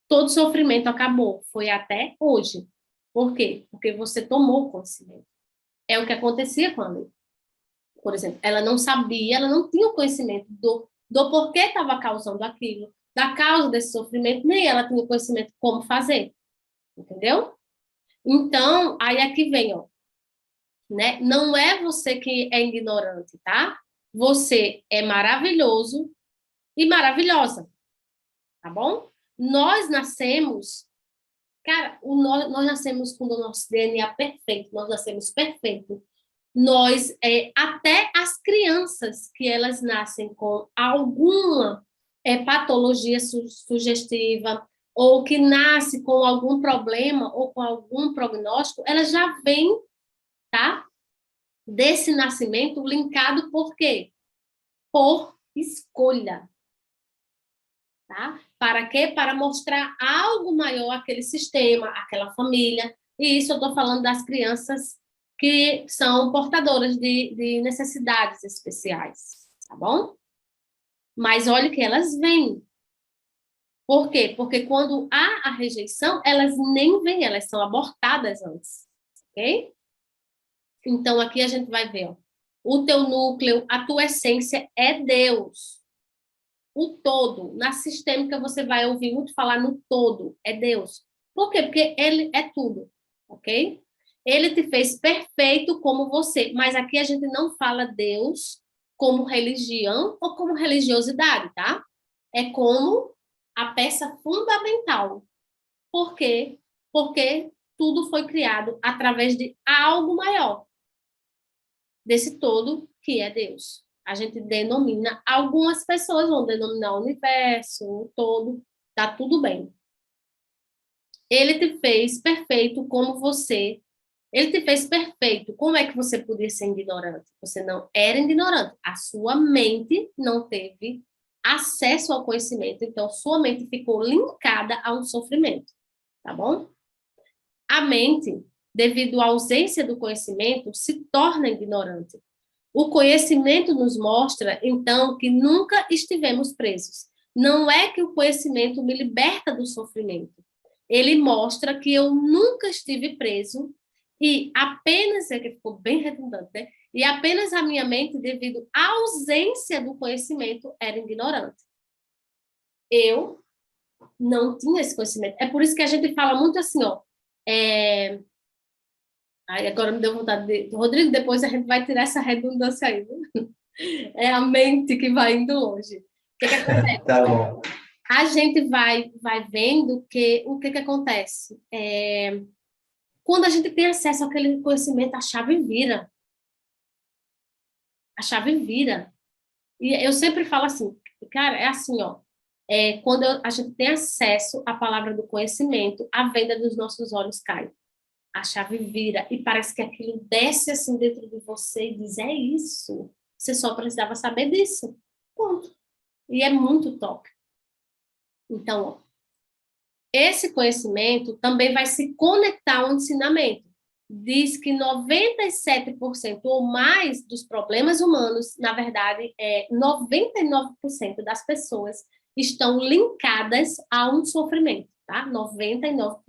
todo sofrimento acabou, foi até hoje. Por quê? Porque você tomou conhecimento. É o que acontecia com a Lei. Por exemplo, ela não sabia, ela não tinha o conhecimento do porquê estava causando aquilo, da causa desse sofrimento, nem ela tinha conhecimento como fazer. Entendeu? Então, aí aqui vem, ó, né? Não é você que é ignorante, tá? Você é maravilhoso e maravilhosa, tá bom? Nós nascemos, cara, nós nascemos com o nosso DNA perfeito, nós nascemos perfeito. Nós, até as crianças que elas nascem com alguma patologia sugestiva, ou que nasce com algum problema ou com algum prognóstico, elas já vêm, tá? Desse nascimento linkado por quê? Por escolha. Tá? Para quê? Para mostrar algo maior àquele sistema, àquela família. E isso eu estou falando das crianças que são portadoras de necessidades especiais, tá bom? Mas olha que elas vêm. Por quê? Porque quando há a rejeição, elas nem vêm, elas são abortadas antes, ok? Então, aqui a gente vai ver, ó, o teu núcleo, a tua essência é Deus. O todo, na sistêmica você vai ouvir muito falar no todo, é Deus. Por quê? Porque ele é tudo, ok? Ele te fez perfeito como você, mas aqui a gente não fala Deus como religião ou como religiosidade, tá? É como a peça fundamental. Por quê? Porque tudo foi criado através de algo maior, desse todo que é Deus. A gente denomina, algumas pessoas vão denominar o universo, o todo, tá tudo bem. Ele te fez perfeito como você. Ele te fez perfeito. Como é que você podia ser ignorante? Você não era ignorante. A sua mente não teve acesso ao conhecimento, então sua mente ficou linkada a um sofrimento, tá bom? A mente, devido à ausência do conhecimento, se torna ignorante. O conhecimento nos mostra, então, que nunca estivemos presos. Não é que o conhecimento me liberta do sofrimento. Ele mostra que eu nunca estive preso e apenas, é que ficou bem redundante, né? E apenas a minha mente, devido à ausência do conhecimento, era ignorante. Eu não tinha esse conhecimento. É por isso que a gente fala muito assim, ó. Aí agora me deu vontade de... Rodrigo, depois a gente vai tirar essa redundância aí, viu? É a mente que vai indo longe. O que acontece? Tá bom. A gente vai vendo que o que acontece? Quando a gente tem acesso àquele conhecimento, a chave vira. A chave vira. E eu sempre falo assim, cara, é assim, ó. Quando a gente tem acesso à palavra do conhecimento, a venda dos nossos olhos cai. A chave vira e parece que aquilo desce assim dentro de você e diz, é isso. Você só precisava saber disso. Ponto. E é muito top. Então, ó, esse conhecimento também vai se conectar ao ensinamento. diz que 97% ou mais dos problemas humanos, na verdade, 99% das pessoas estão linkadas a um sofrimento, tá? 99%.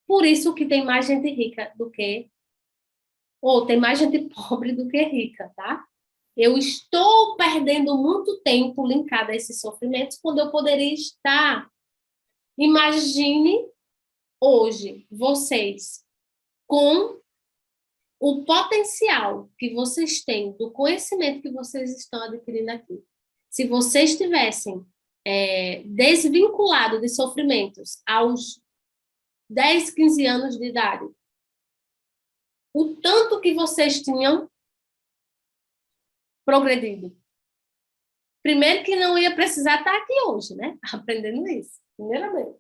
Por isso que tem mais gente rica do que, ou tem mais gente pobre do que rica, tá? Eu estou perdendo muito tempo linkada a esses sofrimentos quando eu poderia estar. Imagine hoje vocês com o potencial que vocês têm, do conhecimento que vocês estão adquirindo aqui. Se vocês tivessem desvinculado de sofrimentos aos 10, 15 anos de idade, o tanto que vocês tinham progredido. Primeiro que não ia precisar estar aqui hoje, né? Aprendendo isso, primeiramente.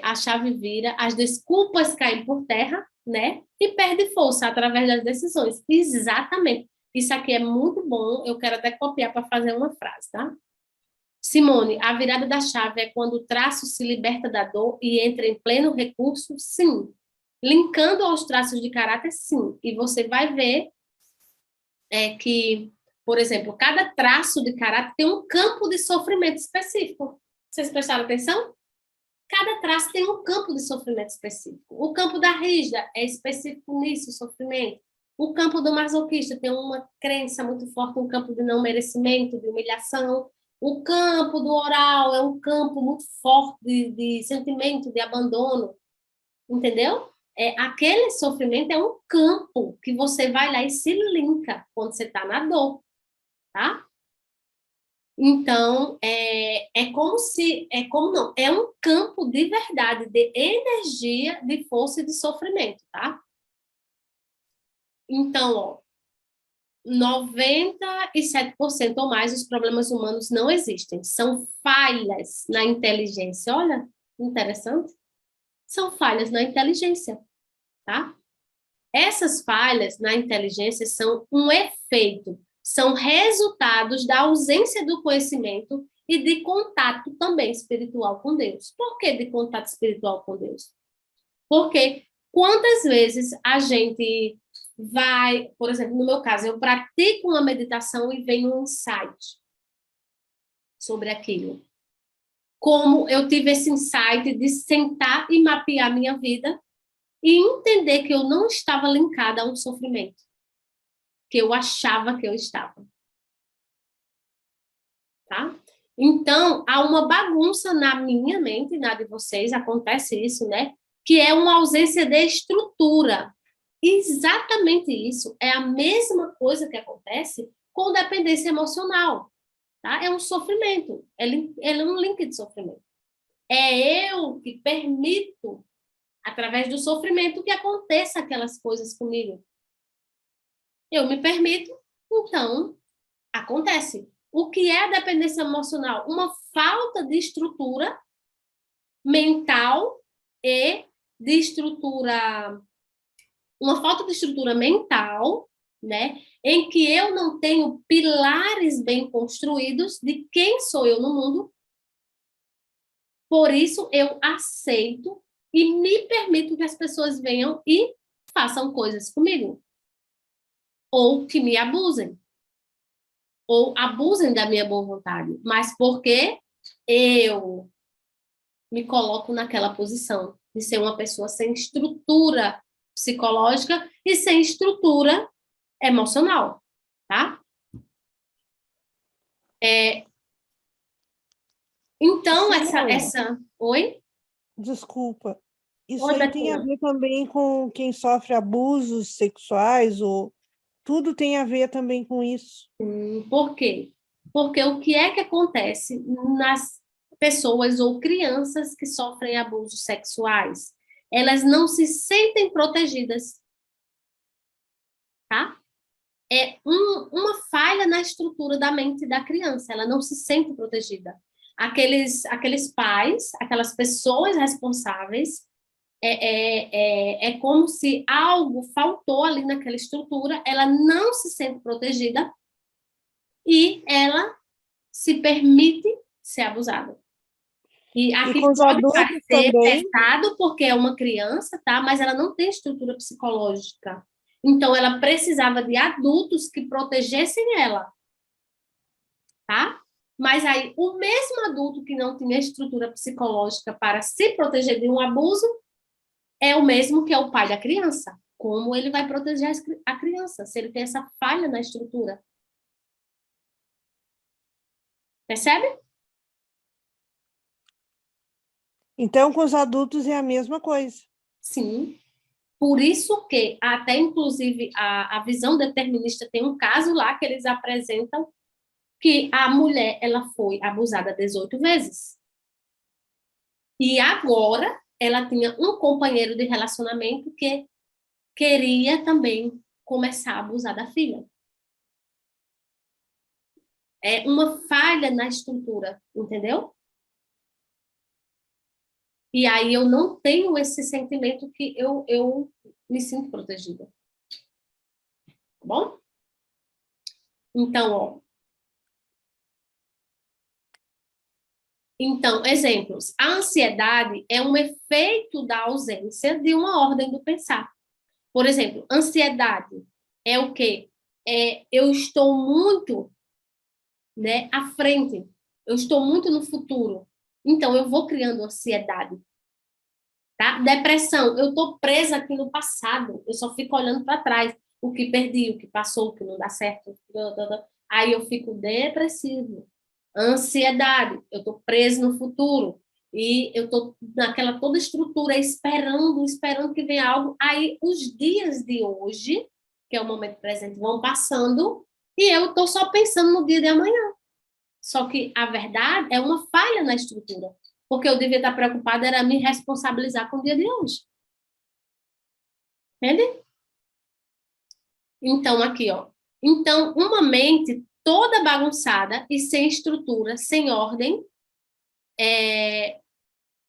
A chave vira, as desculpas caem por terra, né? E perde força através das decisões. Exatamente. Isso aqui é muito bom, eu quero até copiar para fazer uma frase, tá? Simone, a virada da chave é quando o traço se liberta da dor e entra em pleno recurso? Sim. Linkando aos traços de caráter, sim. E você vai ver que, por exemplo, cada traço de caráter tem um campo de sofrimento específico. Vocês prestaram atenção? Cada traço tem um campo de sofrimento específico. O campo da rígida é específico nisso, sofrimento. O campo do masoquista tem uma crença muito forte, um campo de não merecimento, de humilhação. O campo do oral é um campo muito forte de sentimento de abandono. Entendeu? Aquele sofrimento é um campo que você vai lá e se linka quando você está na dor. Tá? Então, é um campo de verdade, de energia, de força e de sofrimento, tá? Então, ó, 97% ou mais dos problemas humanos não existem. São falhas na inteligência. Olha, interessante. São falhas na inteligência, tá? Essas falhas na inteligência são um efeito, são resultados da ausência do conhecimento e de contato também espiritual com Deus. Por que de contato espiritual com Deus? Porque quantas vezes a gente vai, por exemplo, no meu caso, eu pratico uma meditação e vem um insight sobre aquilo. Como eu tive esse insight de sentar e mapear minha vida e entender que eu não estava linkada a um sofrimento, que eu achava que eu estava. Tá? Então, há uma bagunça na minha mente, na de vocês, acontece isso, né? Que é uma ausência de estrutura. Exatamente isso. É a mesma coisa que acontece com dependência emocional. Tá? É um sofrimento. Ele é um link de sofrimento. É eu que permito, através do sofrimento, que aconteça aquelas coisas comigo. Eu me permito, então, acontece. O que é a dependência emocional? Uma falta de estrutura mental e de estrutura... Uma falta de estrutura mental, né? Em que eu não tenho pilares bem construídos de quem sou eu no mundo. Por isso, eu aceito e me permito que as pessoas venham e façam coisas comigo. Ou que me abusem. Ou abusem da minha boa vontade. Mas porque eu me coloco naquela posição de ser uma pessoa sem estrutura psicológica e sem estrutura emocional, tá? Então, essa... Oi? Desculpa. Isso Oi, aí tem a Betina. ver também com quem sofre abusos sexuais, ou tudo tem a ver também com isso. Por quê? Porque o que é que acontece nas pessoas ou crianças que sofrem abusos sexuais? Elas não se sentem protegidas, tá? É uma falha na estrutura da mente da criança, ela não se sente protegida. Aqueles pais, aquelas pessoas responsáveis, é como se algo faltou ali naquela estrutura, ela não se sente protegida e ela se permite ser abusada. E aqui com os pode adultos parecer também? pesado porque é uma criança, tá? Mas ela não tem estrutura psicológica. Então, ela precisava de adultos que protegessem ela, tá? Mas aí, o mesmo adulto que não tinha estrutura psicológica para se proteger de um abuso é o mesmo que é o pai da criança. Como ele vai proteger a criança, se ele tem essa falha na estrutura? Percebe? Então, com os adultos é a mesma coisa. Sim. Por isso que, até inclusive, a visão determinista tem um caso lá que eles apresentam que a mulher ela foi abusada 18 vezes. E agora ela tinha um companheiro de relacionamento que queria também começar a abusar da filha. É uma falha na estrutura, entendeu? E aí eu não tenho esse sentimento que eu me sinto protegida. Tá bom? Então, ó. Então, exemplos. A ansiedade é um efeito da ausência de uma ordem do pensar. Por exemplo, ansiedade é o quê? Eu estou muito, né, à frente. Eu estou muito no futuro. Então, eu vou criando ansiedade. Tá? Depressão, eu estou presa aqui no passado. Eu só fico olhando para trás. O que perdi, o que passou, o que não dá certo. Aí eu fico depressivo. Ansiedade, eu estou preso no futuro. E eu estou naquela toda estrutura, esperando que venha algo. Aí os dias de hoje, que é o momento presente, vão passando e eu estou só pensando no dia de amanhã. Só que a verdade é uma falha na estrutura. Porque eu devia estar preocupada era me responsabilizar com o dia de hoje. Entende? Então, aqui, ó. Então, uma mente toda bagunçada e sem estrutura, sem ordem,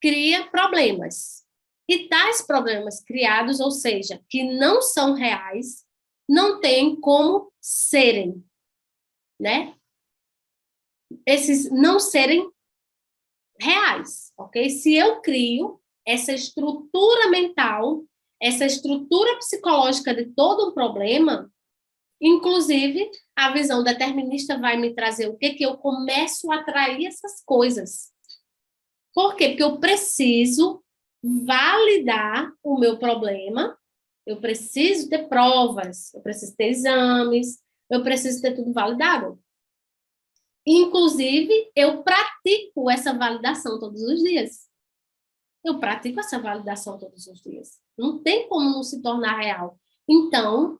cria problemas. E tais problemas criados, ou seja, que não são reais, não têm como serem, né? Esses não serem reais, ok? Se eu crio essa estrutura mental, essa estrutura psicológica de todo um problema, inclusive a visão determinista vai me trazer o quê? Que eu começo a atrair essas coisas. Por quê? Porque eu preciso validar o meu problema, eu preciso ter provas, eu preciso ter exames, eu preciso ter tudo validado. Inclusive, eu pratico essa validação todos os dias. Eu pratico essa validação todos os dias. Não tem como não se tornar real. Então,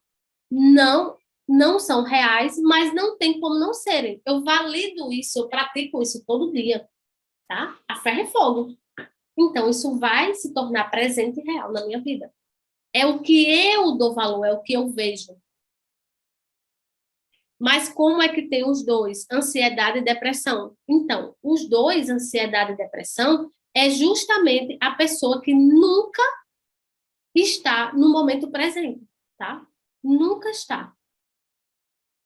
não são reais, mas não tem como não serem. Eu valido isso, eu pratico isso todo dia. Tá? A ferro é fogo. Então, isso vai se tornar presente e real na minha vida. É o que eu dou valor, é o que eu vejo. Mas como é que tem os dois, ansiedade e depressão? Então, os dois, ansiedade e depressão, é justamente a pessoa que nunca está no momento presente, tá? Nunca está.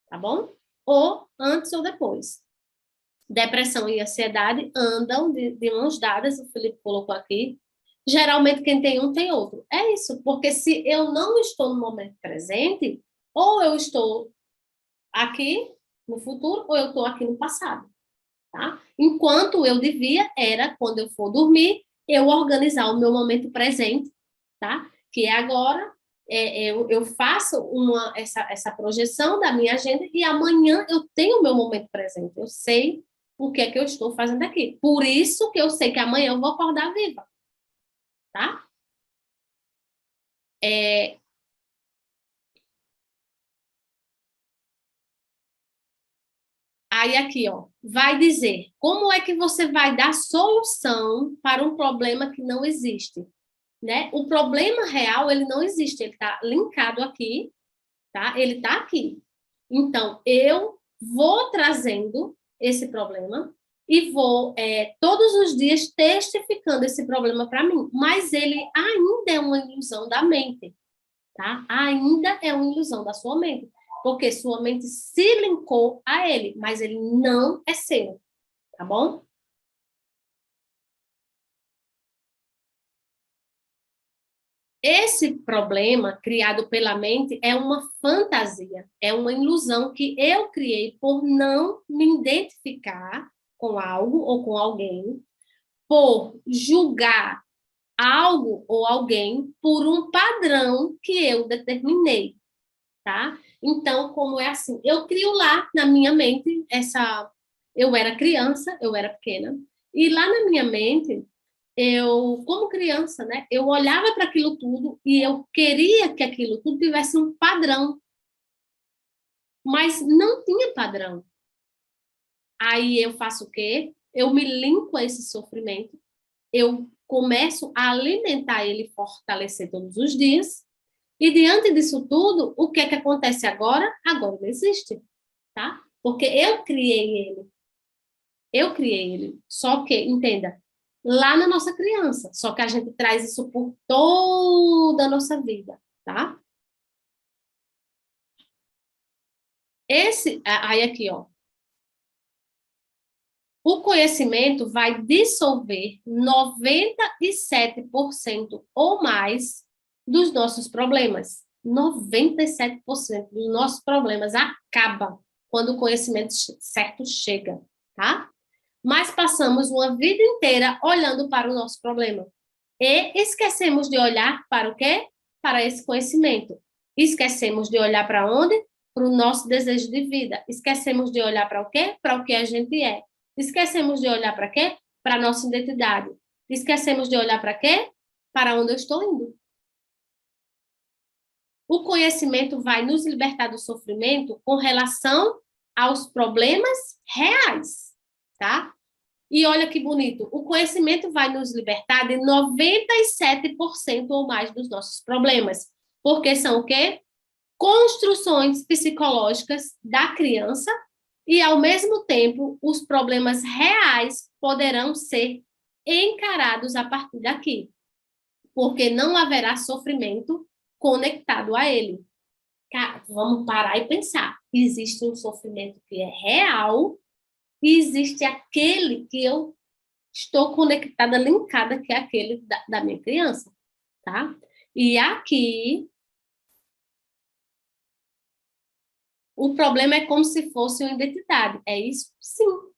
Tá bom? Ou antes ou depois. Depressão e ansiedade andam de mãos dadas, o Felipe colocou aqui. Geralmente, quem tem um tem outro. É isso, porque se eu não estou no momento presente, ou eu estou aqui no futuro, ou eu estou aqui no passado. Tá? Enquanto eu devia, era, quando eu for dormir, eu organizar o meu momento presente, tá? Que é agora, eu faço essa projeção da minha agenda e amanhã eu tenho o meu momento presente. Eu sei o que é que eu estou fazendo aqui. Por isso que eu sei que amanhã eu vou acordar viva. Tá? Aí aqui, ó, vai dizer como é que você vai dar solução para um problema que não existe, né? O problema real, ele não existe, ele está linkado aqui, tá? Ele está aqui. Então, eu vou trazendo esse problema e vou todos os dias testificando esse problema para mim, mas ele ainda é uma ilusão da mente, tá? Ainda é uma ilusão da sua mente, porque sua mente se linkou a ele, mas ele não é seu, tá bom? Esse problema criado pela mente é uma fantasia, é uma ilusão que eu criei por não me identificar com algo ou com alguém, por julgar algo ou alguém por um padrão que eu determinei, tá? Então, como é assim, eu crio lá na minha mente eu era criança, eu era pequena, e lá na minha mente eu, como criança, né, eu olhava para aquilo tudo e eu queria que aquilo tudo tivesse um padrão, mas não tinha padrão. Aí eu faço o quê? Eu me limpo a esse sofrimento, eu começo a alimentar ele, fortalecer todos os dias, e diante disso tudo, o que é que acontece agora? Agora não existe, tá? Porque eu criei ele. Eu criei ele. Só que, entenda, lá na nossa criança. Só que a gente traz isso por toda a nossa vida, tá? Aí aqui, ó. O conhecimento vai dissolver 97% ou mais dos nossos problemas. 97% dos nossos problemas acaba quando o conhecimento certo chega, tá? Mas passamos uma vida inteira olhando para o nosso problema. E esquecemos de olhar para o quê? Para esse conhecimento. Esquecemos de olhar para onde? Para o nosso desejo de vida. Esquecemos de olhar para o quê? Para o que a gente é. Esquecemos de olhar para quê? Para a nossa identidade. Esquecemos de olhar para quê? Para onde eu estou indo. O conhecimento vai nos libertar do sofrimento com relação aos problemas reais, tá? E olha que bonito, o conhecimento vai nos libertar de 97% ou mais dos nossos problemas. Porque são o quê? Construções psicológicas da criança e, ao mesmo tempo, os problemas reais poderão ser encarados a partir daqui. Porque não haverá sofrimento conectado a ele. Cara, vamos parar e pensar. Existe um sofrimento que é real e existe aquele que eu estou conectada, linkada, que é aquele da minha criança, tá? E aqui, o problema é como se fosse uma identidade. É isso? Sim.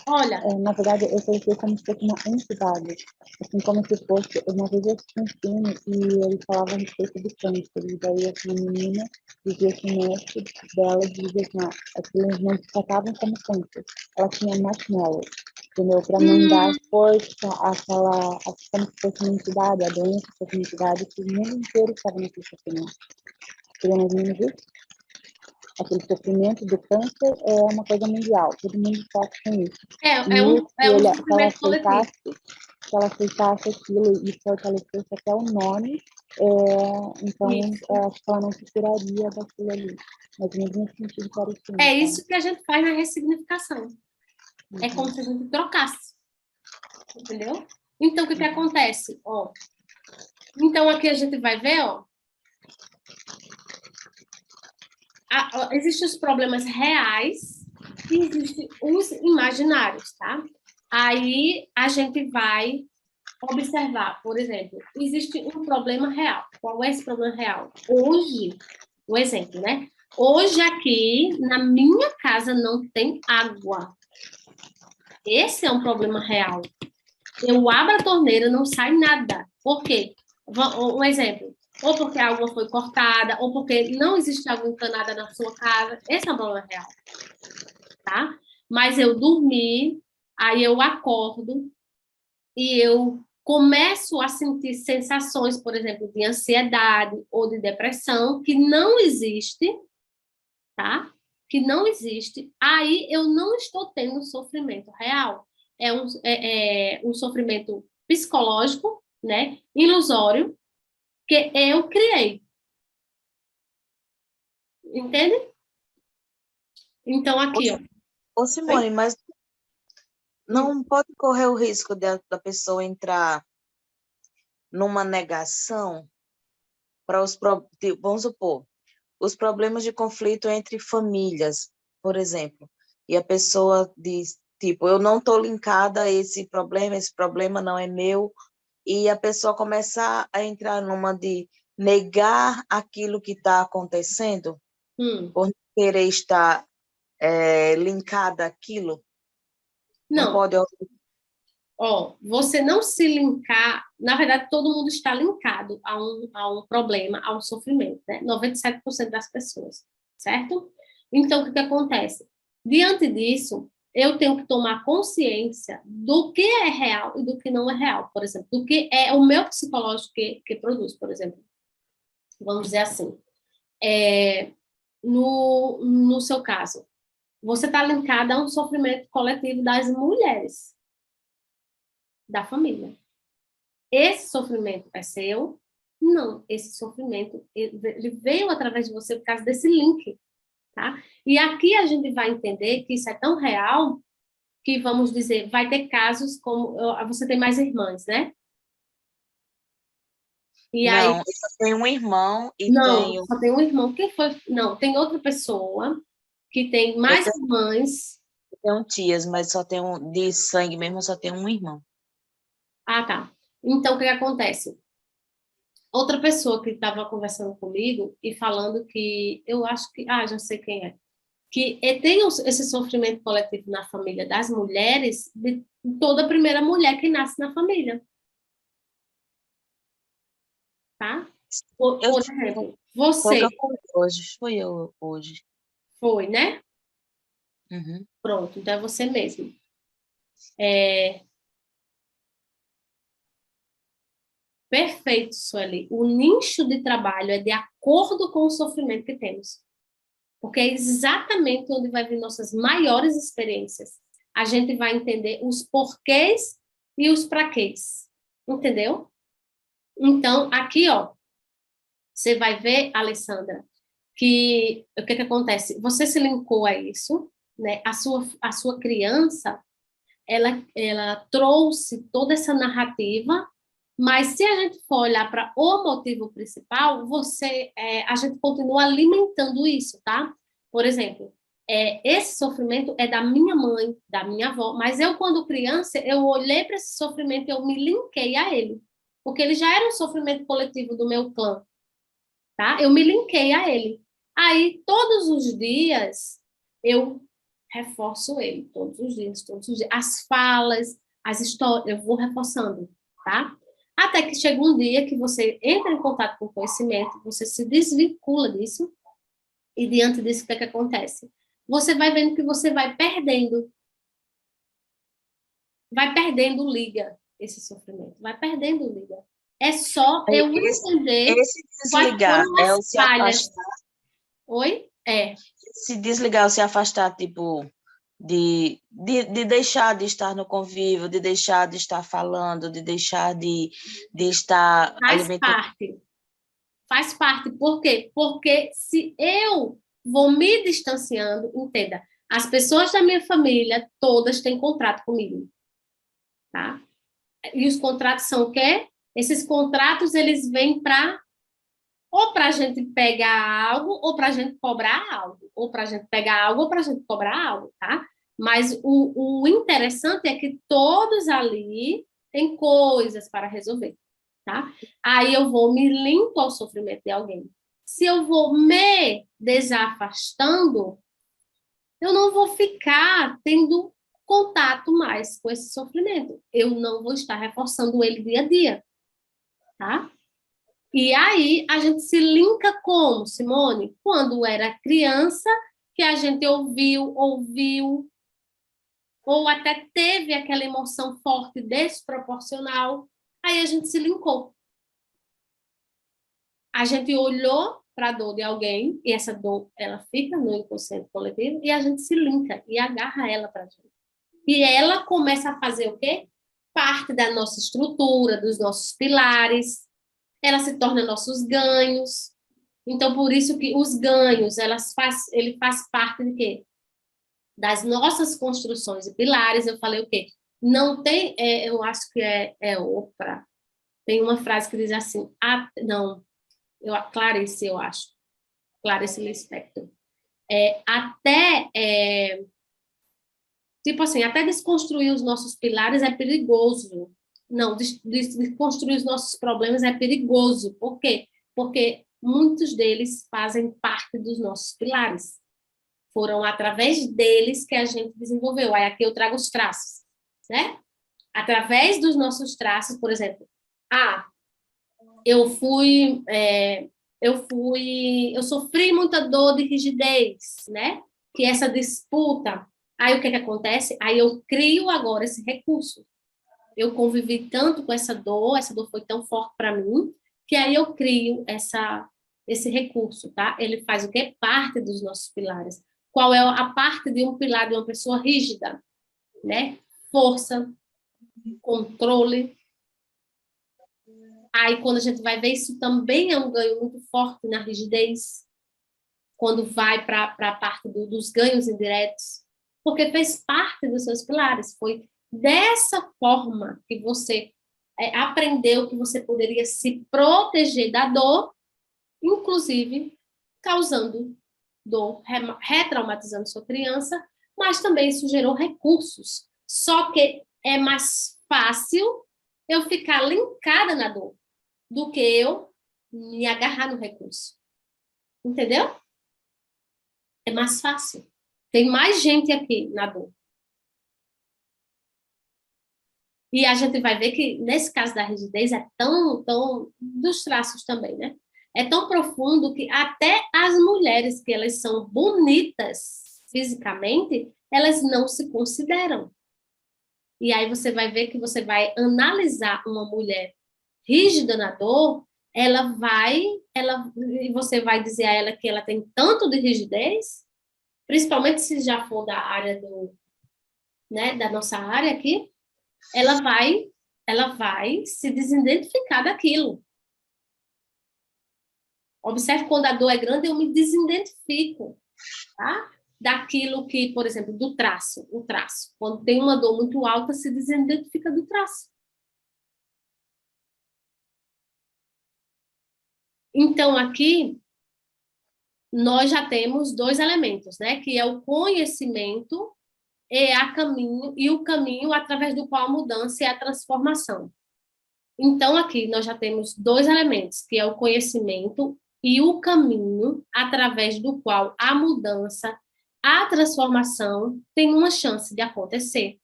Olha. Na verdade, eu coloquei como se fosse uma entidade. Assim, como se fosse... Uma vez eu assisti um filme e ele falava a respeito do câncer. E daí, assim, a menina dizia que o mestre dela dizia assim, aqueles não se tratavam como câncer. Ela tinha marshmallow, entendeu? Para não dar força àquela... Como se fosse uma entidade, a doença fosse uma entidade que o mundo inteiro estava nesse sofrimento. Seria mais ou menos isso? Aquele sofrimento do câncer é uma coisa mundial, todo mundo sofre com isso. É um sofrimento coletivo. Se ela aceitasse aquilo e fortalecesse até o nome, então acho que ela não se curaria daquilo ali. Mas mesmo nesse sentido parecido. É isso que a gente faz na ressignificação. É como se a gente trocasse. Entendeu? Então, o que acontece? Ó, então, aqui a gente vai ver, ó. Existem os problemas reais e existem os imaginários, tá? Aí a gente vai observar, por exemplo, existe um problema real. Qual é esse problema real? Hoje, o exemplo, né? Hoje aqui, na minha casa, não tem água. Esse é um problema real. Eu abro a torneira, não sai nada. Por quê? Um exemplo. Ou porque a água foi cortada, ou porque não existe água encanada na sua casa. Esse é um problema real. Tá? Mas eu dormi, aí eu acordo e eu começo a sentir sensações, por exemplo, de ansiedade ou de depressão, que não existe, tá? Que não existe. Aí eu não estou tendo sofrimento real. É um sofrimento psicológico, né? Ilusório, que eu criei. Entende? Então, aqui, ó. Ô, Simone, mas não pode correr o risco da pessoa entrar numa negação para vamos supor, os problemas de conflito entre famílias, por exemplo, e a pessoa diz, tipo, eu não estou linkada a esse problema não é meu, e a pessoa começar a entrar numa de negar aquilo que está acontecendo, por não querer estar linkada àquilo, não Não, pode. ó, você não se linkar, na verdade, todo mundo está linkado a um problema, a um sofrimento, né? 97% das pessoas, certo? Então, o que que acontece? Diante disso, eu tenho que tomar consciência do que é real e do que não é real, por exemplo, do que é o meu psicológico que produz, por exemplo. Vamos dizer assim. No seu caso, você está linkada a um sofrimento coletivo das mulheres, da família. Esse sofrimento é seu? Não, esse sofrimento ele veio através de você por causa desse link, tá? E aqui a gente vai entender que isso é tão real que, vamos dizer, vai ter casos como você tem mais irmãs, né? E aí, Não, eu só tenho um irmão e não, tenho. só tem um irmão. Quem foi? Não, tem outra pessoa que tem Eu mais irmãs. tenho tias, mas só tenho de sangue mesmo, eu só tenho um irmão. Ah, tá. Então, o que acontece? Outra pessoa que estava conversando comigo e falando que eu acho que, já sei quem é, que tem esse sofrimento coletivo na família das mulheres, de toda a primeira mulher que nasce na família, tá? Por, Eu por sei, exemplo, foi o que você eu falei hoje, fui eu hoje. foi, né? Uhum. Pronto, então é você mesmo. Perfeito, Sueli. O nicho de trabalho é de acordo com o sofrimento que temos. Porque é exatamente onde vai vir nossas maiores experiências. A gente vai entender os porquês e os praquês. Entendeu? Então, aqui, ó, você vai ver, Alessandra, que o que acontece? Você se linkou a isso, né? A sua criança, ela trouxe toda essa narrativa, mas se a gente for olhar para o motivo principal, a gente continua alimentando isso, tá? Por exemplo, esse sofrimento é da minha mãe, da minha avó, mas eu, quando criança, eu olhei para esse sofrimento e eu me linkei a ele, porque ele já era um sofrimento coletivo do meu clã, tá? Eu me linkei a ele. Aí, todos os dias, eu reforço ele, todos os dias, todos os dias. As falas, as histórias, eu vou reforçando, tá? Até que chega um dia que você entra em contato com o conhecimento, você se desvincula disso, e diante disso, o que é que acontece? Você vai vendo que você vai perdendo liga, esse sofrimento, vai perdendo liga. É só eu entender Esse quais desligar foram é as o se falhas. afastar. Oi? Se desligar ou se afastar, tipo, de deixar de estar no convívio, de deixar de estar falando, de deixar de estar Faz alimentando. parte. Faz parte. Por quê? Porque se eu vou me distanciando, entenda, as pessoas da minha família, todas têm contrato comigo, tá? E os contratos são o quê? Esses contratos, eles vêm ou para a gente pegar algo, ou para a gente cobrar algo. Ou para a gente pegar algo, ou para a gente cobrar algo, tá? Mas o interessante é que todos ali têm coisas para resolver, tá? Aí eu vou me limpo ao sofrimento de alguém. Se eu vou me desafastando, eu não vou ficar tendo contato mais com esse sofrimento. Eu não vou estar reforçando ele dia a dia, tá? E aí a gente se linka como, Simone? Quando era criança, que a gente ouviu, ou até teve aquela emoção forte desproporcional, aí a gente se linkou. A gente olhou para a dor de alguém, e essa dor ela fica no inconsciente coletivo, e a gente se linka e agarra ela para a gente. E ela começa a fazer o quê? Parte da nossa estrutura, dos nossos pilares, ela se torna nossos ganhos. Então, por isso que os ganhos, ele faz parte de quê? Das nossas construções e pilares. Eu falei o quê? Não tem, eu acho que é Oprah. Tem uma frase que diz assim, não, Clarice, eu acho. Clarice Lispector. Tipo assim, até desconstruir os nossos pilares é perigoso. Não, desconstruir os nossos problemas é perigoso. Por quê? Porque muitos deles fazem parte dos nossos pilares. Foram através deles que a gente desenvolveu. Aí aqui eu trago os traços, né? Através dos nossos traços, por exemplo, eu sofri muita dor de rigidez, né? Que essa disputa. Aí o que acontece? Aí eu crio agora esse recurso. Eu convivi tanto com essa dor foi tão forte para mim, que aí eu crio esse recurso, tá? Ele faz o quê? Parte dos nossos pilares. Qual é a parte de um pilar de uma pessoa rígida, né? Força, controle. Aí, quando a gente vai ver, isso também é um ganho muito forte na rigidez, quando vai para a parte dos ganhos indiretos, porque fez parte dos seus pilares. Foi dessa forma que você aprendeu que você poderia se proteger da dor, inclusive causando dor, retraumatizando sua criança, mas também isso gerou recursos. Só que é mais fácil eu ficar linkada na dor do que eu me agarrar no recurso. Entendeu? É mais fácil. Tem mais gente aqui na dor. E a gente vai ver que, nesse caso da rigidez, é tão dos traços também, né? É tão profundo que até as mulheres que elas são bonitas fisicamente, elas não se consideram. E aí você vai ver que você vai analisar uma mulher rígida na dor, e você vai dizer a ela que ela tem tanto de rigidez, principalmente se já for da área da nossa área aqui, ela vai se desidentificar daquilo. Observe, quando a dor é grande, eu me desidentifico, tá? Daquilo que, por exemplo, do traço, o traço. Quando tem uma dor muito alta, se desidentifica do traço. Então, aqui, nós já temos 2 elementos, né? Que é o conhecimento e o caminho através do qual a mudança e a transformação. Então, aqui, nós já temos 2 elementos, que é o conhecimento e o caminho através do qual a mudança, a transformação tem uma chance de acontecer,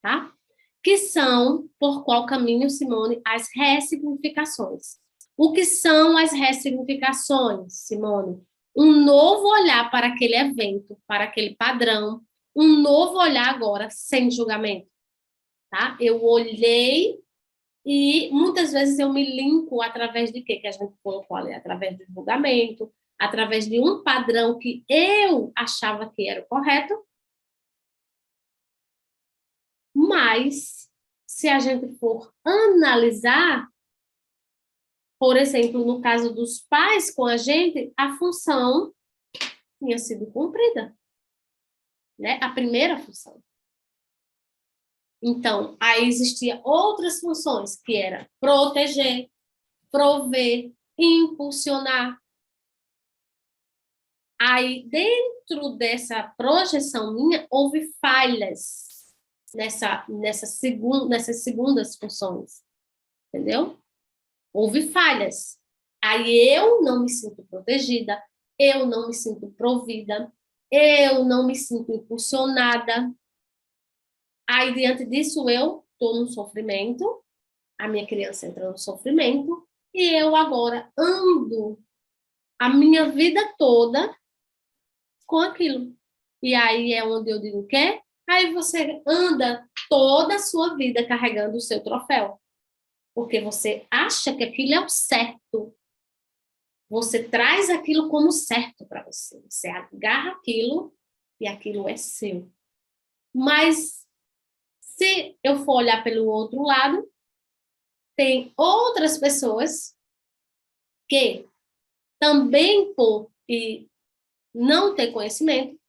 tá? Que são, por qual caminho, Simone, as ressignificações. O que são as ressignificações, Simone? Um novo olhar para aquele evento, para aquele padrão, um novo olhar agora, sem julgamento, tá? Eu olhei e muitas vezes eu me linko através de quê? Que a gente colocou ali, através do julgamento, através de um padrão que eu achava que era o correto, mas se a gente for analisar, por exemplo, no caso dos pais com a gente, a função tinha sido cumprida, né? A primeira função. Então, aí existiam outras funções, que era proteger, prover, impulsionar. Aí, dentro dessa projeção minha, houve falhas nessas segundas funções, entendeu? Houve falhas. Aí eu não me sinto protegida, eu não me sinto provida, eu não me sinto impulsionada. Aí, diante disso, eu estou no sofrimento, a minha criança entra no sofrimento, e eu agora ando a minha vida toda com aquilo. E aí é onde eu digo o quê? Aí você anda toda a sua vida carregando o seu troféu. Porque você acha que aquilo é o certo. Você traz aquilo como certo para você. Você agarra aquilo e aquilo é seu. Mas se eu for olhar pelo outro lado, tem outras pessoas que também por não ter conhecimento,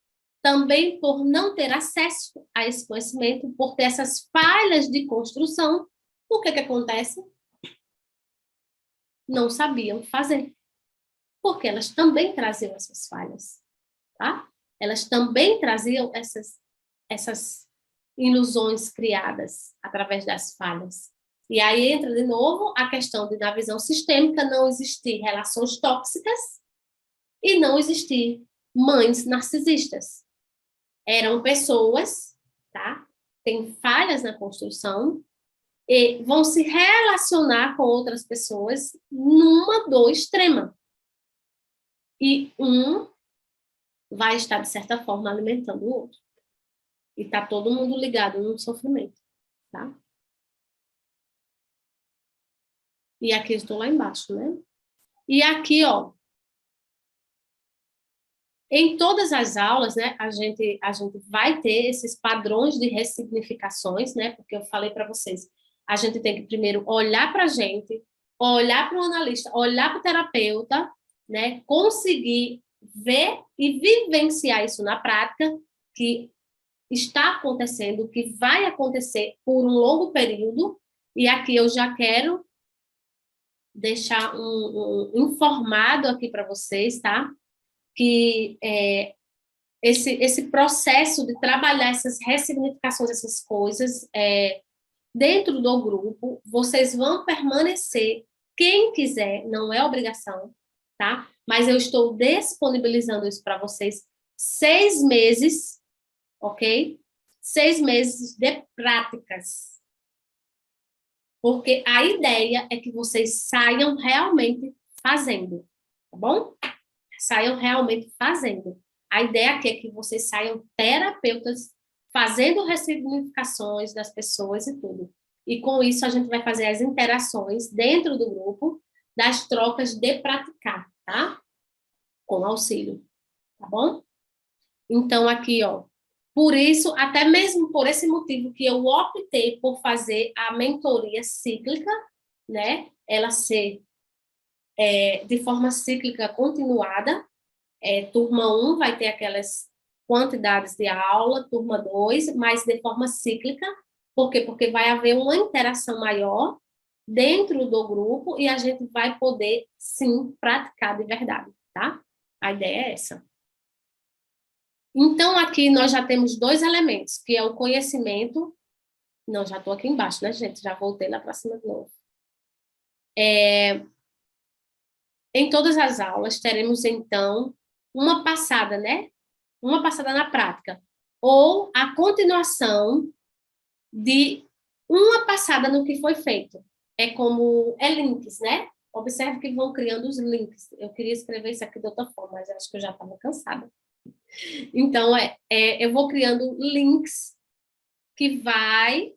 também por não ter acesso a esse conhecimento, por ter essas falhas de construção, o que acontece? Não sabiam fazer. Porque elas também traziam essas falhas, tá? Elas também traziam essas ilusões criadas através das falhas. E aí entra de novo a questão de, na visão sistêmica, não existir relações tóxicas e não existir mães narcisistas. Eram pessoas, tá? Tem falhas na construção e vão se relacionar com outras pessoas numa dor extrema. E um vai estar, de certa forma, alimentando o outro. E está todo mundo ligado no sofrimento, tá? E aqui eu estou lá embaixo, né? E aqui, ó, em todas as aulas, né, a gente vai ter esses padrões de ressignificações, né? Porque eu falei para vocês, a gente tem que primeiro olhar para a gente, olhar para o analista, olhar para o terapeuta, né? Conseguir ver e vivenciar isso na prática, que está acontecendo, que vai acontecer por um longo período. E aqui eu já quero deixar informado aqui para vocês, tá? Que esse processo de trabalhar essas ressignificações, essas coisas, dentro do grupo, vocês vão permanecer, quem quiser, não é obrigação, tá? Mas eu estou disponibilizando isso para vocês 6 meses, ok? 6 meses de práticas. Porque a ideia é que vocês saiam realmente fazendo, tá bom? Saiam realmente fazendo. A ideia aqui é que vocês saiam terapeutas fazendo ressignificações das pessoas e tudo. E com isso a gente vai fazer as interações dentro do grupo das trocas de praticar, tá? Com auxílio, tá bom? Então aqui, ó, por isso, até mesmo por esse motivo que eu optei por fazer a mentoria cíclica, né? Ela ser de forma cíclica continuada. Turma 1 vai ter aquelas quantidades de aula, turma 2, mas de forma cíclica. Por quê? Porque vai haver uma interação maior dentro do grupo e a gente vai poder, sim, praticar de verdade, tá? A ideia é essa. Então, aqui nós já temos 2 elementos, que é o conhecimento. Não, já estou aqui embaixo, né, gente? Já voltei lá para cima de novo. Em todas as aulas, teremos, então, uma passada, né? Uma passada na prática. Ou a continuação de uma passada no que foi feito. É como links, né? Observe que vão criando os links. Eu queria escrever isso aqui de outra forma, mas acho que eu já estava cansada. Então, eu vou criando links que vai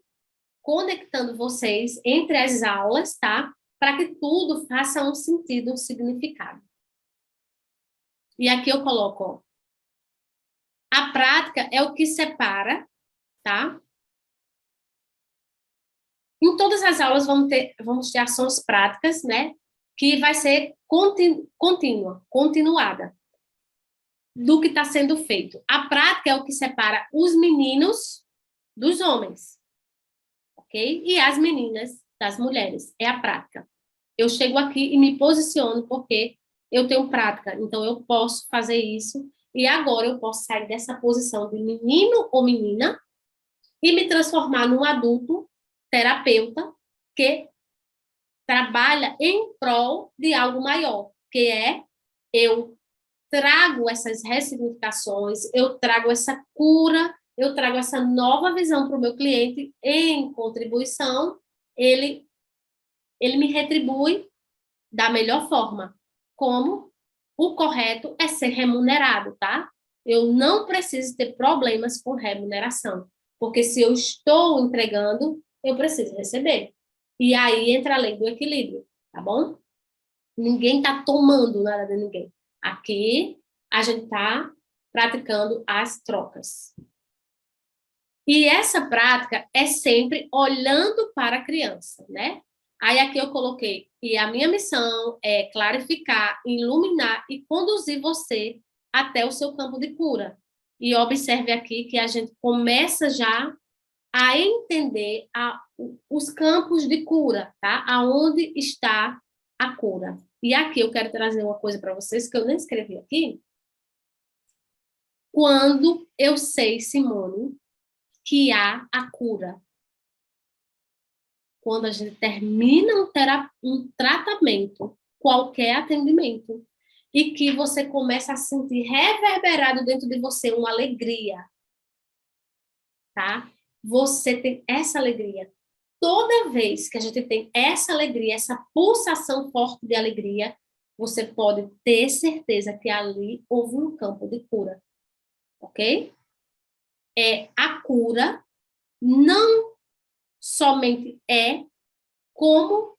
conectando vocês entre as aulas, tá? Para que tudo faça um sentido, um significado. E aqui eu coloco, ó, a prática é o que separa, tá? Em todas as aulas vamos ter ações práticas, né? Que vai ser continuada do que está sendo feito. A prática é o que separa os meninos dos homens, ok? E as meninas das mulheres. É a prática. Eu chego aqui e me posiciono porque eu tenho prática, então eu posso fazer isso e agora eu posso sair dessa posição de menino ou menina e me transformar num adulto terapeuta que trabalha em prol de algo maior, que é eu trago essas ressignificações, eu trago essa cura, eu trago essa nova visão para o meu cliente em contribuição, ele me retribui da melhor forma. Como o correto é ser remunerado, tá? Eu não preciso ter problemas com remuneração, porque se eu estou entregando, eu preciso receber. E aí entra a lei do equilíbrio, tá bom? Ninguém está tomando nada de ninguém. Aqui a gente está praticando as trocas. E essa prática é sempre olhando para a criança, né? Aí aqui eu coloquei, e a minha missão é clarificar, iluminar e conduzir você até o seu campo de cura. E observe aqui que a gente começa já a entender os campos de cura, tá? Aonde está a cura. E aqui eu quero trazer uma coisa para vocês que eu nem escrevi aqui. Quando eu sei, Simone, que há a cura. Quando a gente termina um tratamento, qualquer atendimento, e que você começa a sentir reverberado dentro de você uma alegria, tá? Você tem essa alegria. Toda vez que a gente tem essa alegria, essa pulsação forte de alegria, você pode ter certeza que ali houve um campo de cura, ok? A cura não somente como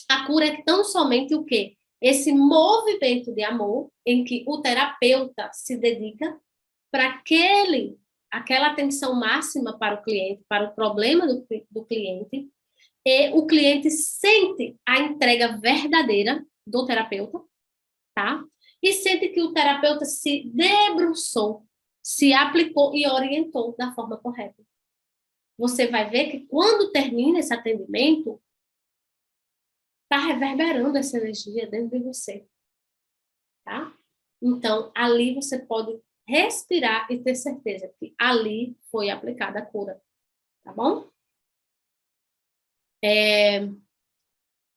a cura é tão somente o quê? Esse movimento de amor em que o terapeuta se dedica para aquela atenção máxima para o cliente, para o problema do cliente, e o cliente sente a entrega verdadeira do terapeuta, tá? E sente que o terapeuta se debruçou, se aplicou e orientou da forma correta. Você vai ver que quando termina esse atendimento, está reverberando essa energia dentro de você, tá? Então, ali você pode respirar e ter certeza que ali foi aplicada a cura, tá bom?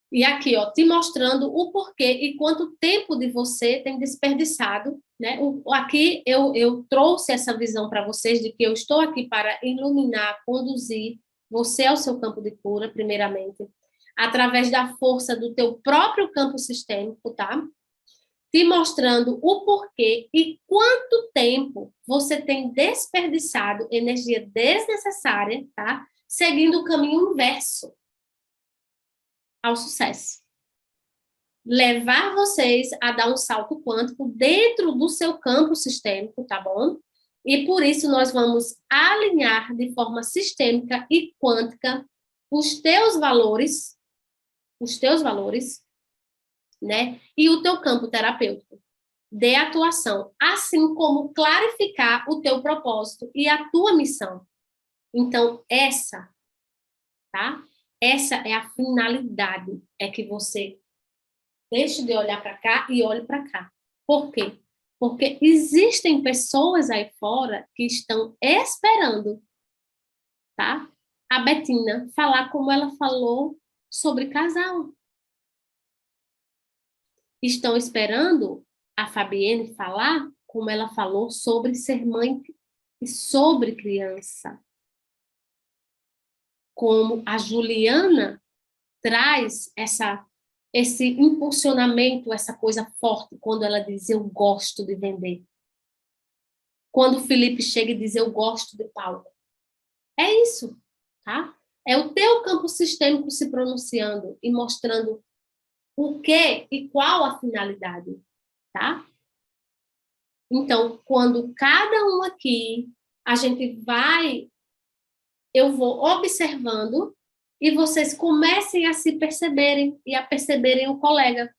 E aqui, ó, te mostrando o porquê e quanto tempo de você tem desperdiçado, né? Aqui eu trouxe essa visão para vocês de que eu estou aqui para iluminar, conduzir você ao seu campo de cura, primeiramente, através da força do teu próprio campo sistêmico, tá? Te mostrando o porquê e quanto tempo você tem desperdiçado energia desnecessária, tá? Seguindo o caminho inverso ao sucesso. Levar vocês a dar um salto quântico dentro do seu campo sistêmico, tá bom? E por isso nós vamos alinhar de forma sistêmica e quântica os teus valores, né? E o teu campo terapêutico de atuação, assim como clarificar o teu propósito e a tua missão. Então, tá? Essa é a finalidade, é que você deixe de olhar para cá e olhe para cá. Por quê? Porque existem pessoas aí fora que estão esperando, tá? A Betina falar como ela falou sobre casal. Estão esperando a Fabienne falar como ela falou sobre ser mãe e sobre criança. Como a Juliana traz esse impulsionamento, essa coisa forte, quando ela diz, eu gosto de vender. Quando o Felipe chega e diz, eu gosto de palco. É isso, tá? É o teu campo sistêmico se pronunciando e mostrando o que e qual a finalidade, tá? Então, quando cada um aqui, eu vou observando e vocês comecem a se perceberem e a perceberem o colega.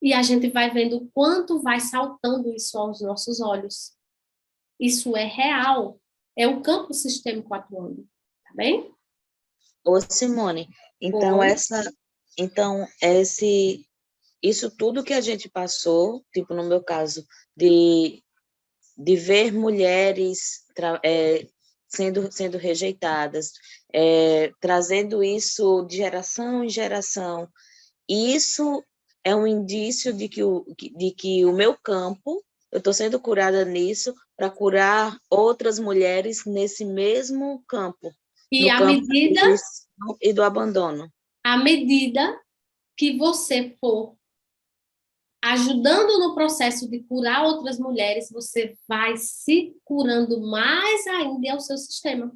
E a gente vai vendo o quanto vai saltando isso aos nossos olhos. Isso é real. É o campo sistêmico atuando. Tá bem? Ô, Simone, então Oi. isso tudo que a gente passou, tipo no meu caso, de ver mulheres sendo rejeitadas, trazendo isso de geração em geração, isso é um indício de que o meu campo, eu estou sendo curada nisso para curar outras mulheres nesse mesmo campo, E no campo da rejeição e do abandono. à medida que você for ajudando no processo de curar outras mulheres, você vai se curando mais ainda ao seu sistema.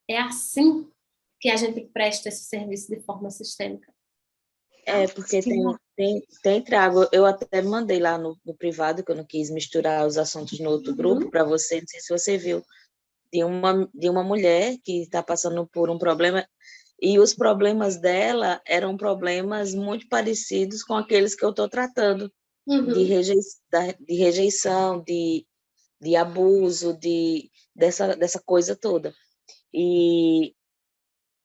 É assim que a gente presta esse serviço de forma sistêmica. Porque tem trago, eu até mandei lá no privado, que eu não quis misturar os assuntos no outro grupo para você, não sei se você viu, de uma mulher que está passando por um problema, e os problemas dela eram problemas muito parecidos com aqueles que eu estou tratando, de rejeição, de abuso, dessa coisa toda. E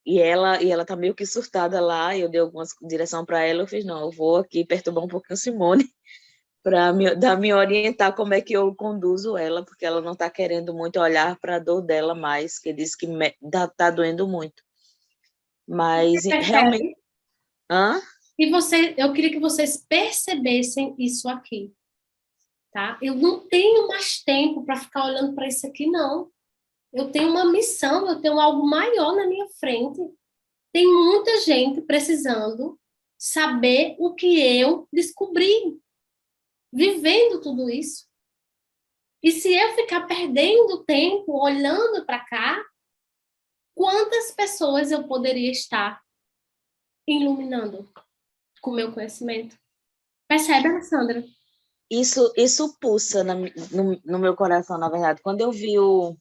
ela tá meio que surtada lá, eu dei alguma direção para ela, eu fiz, não, eu vou aqui perturbar um pouquinho Simone, para me orientar como é que eu conduzo ela, porque ela não está querendo muito olhar para a dor dela mais, que diz que tá doendo muito. Mas Você realmente. percebe? Hã? E eu queria que vocês percebessem isso aqui, tá? Eu não tenho mais tempo para ficar olhando para isso aqui, não. Eu tenho uma missão, eu tenho algo maior na minha frente. Tem muita gente precisando saber o que eu descobri, vivendo tudo isso. E se eu ficar perdendo tempo olhando para cá, quantas pessoas eu poderia estar iluminando com o meu conhecimento? Percebe, Alessandra? Isso pulsa no meu coração, na verdade. Quando eu vi o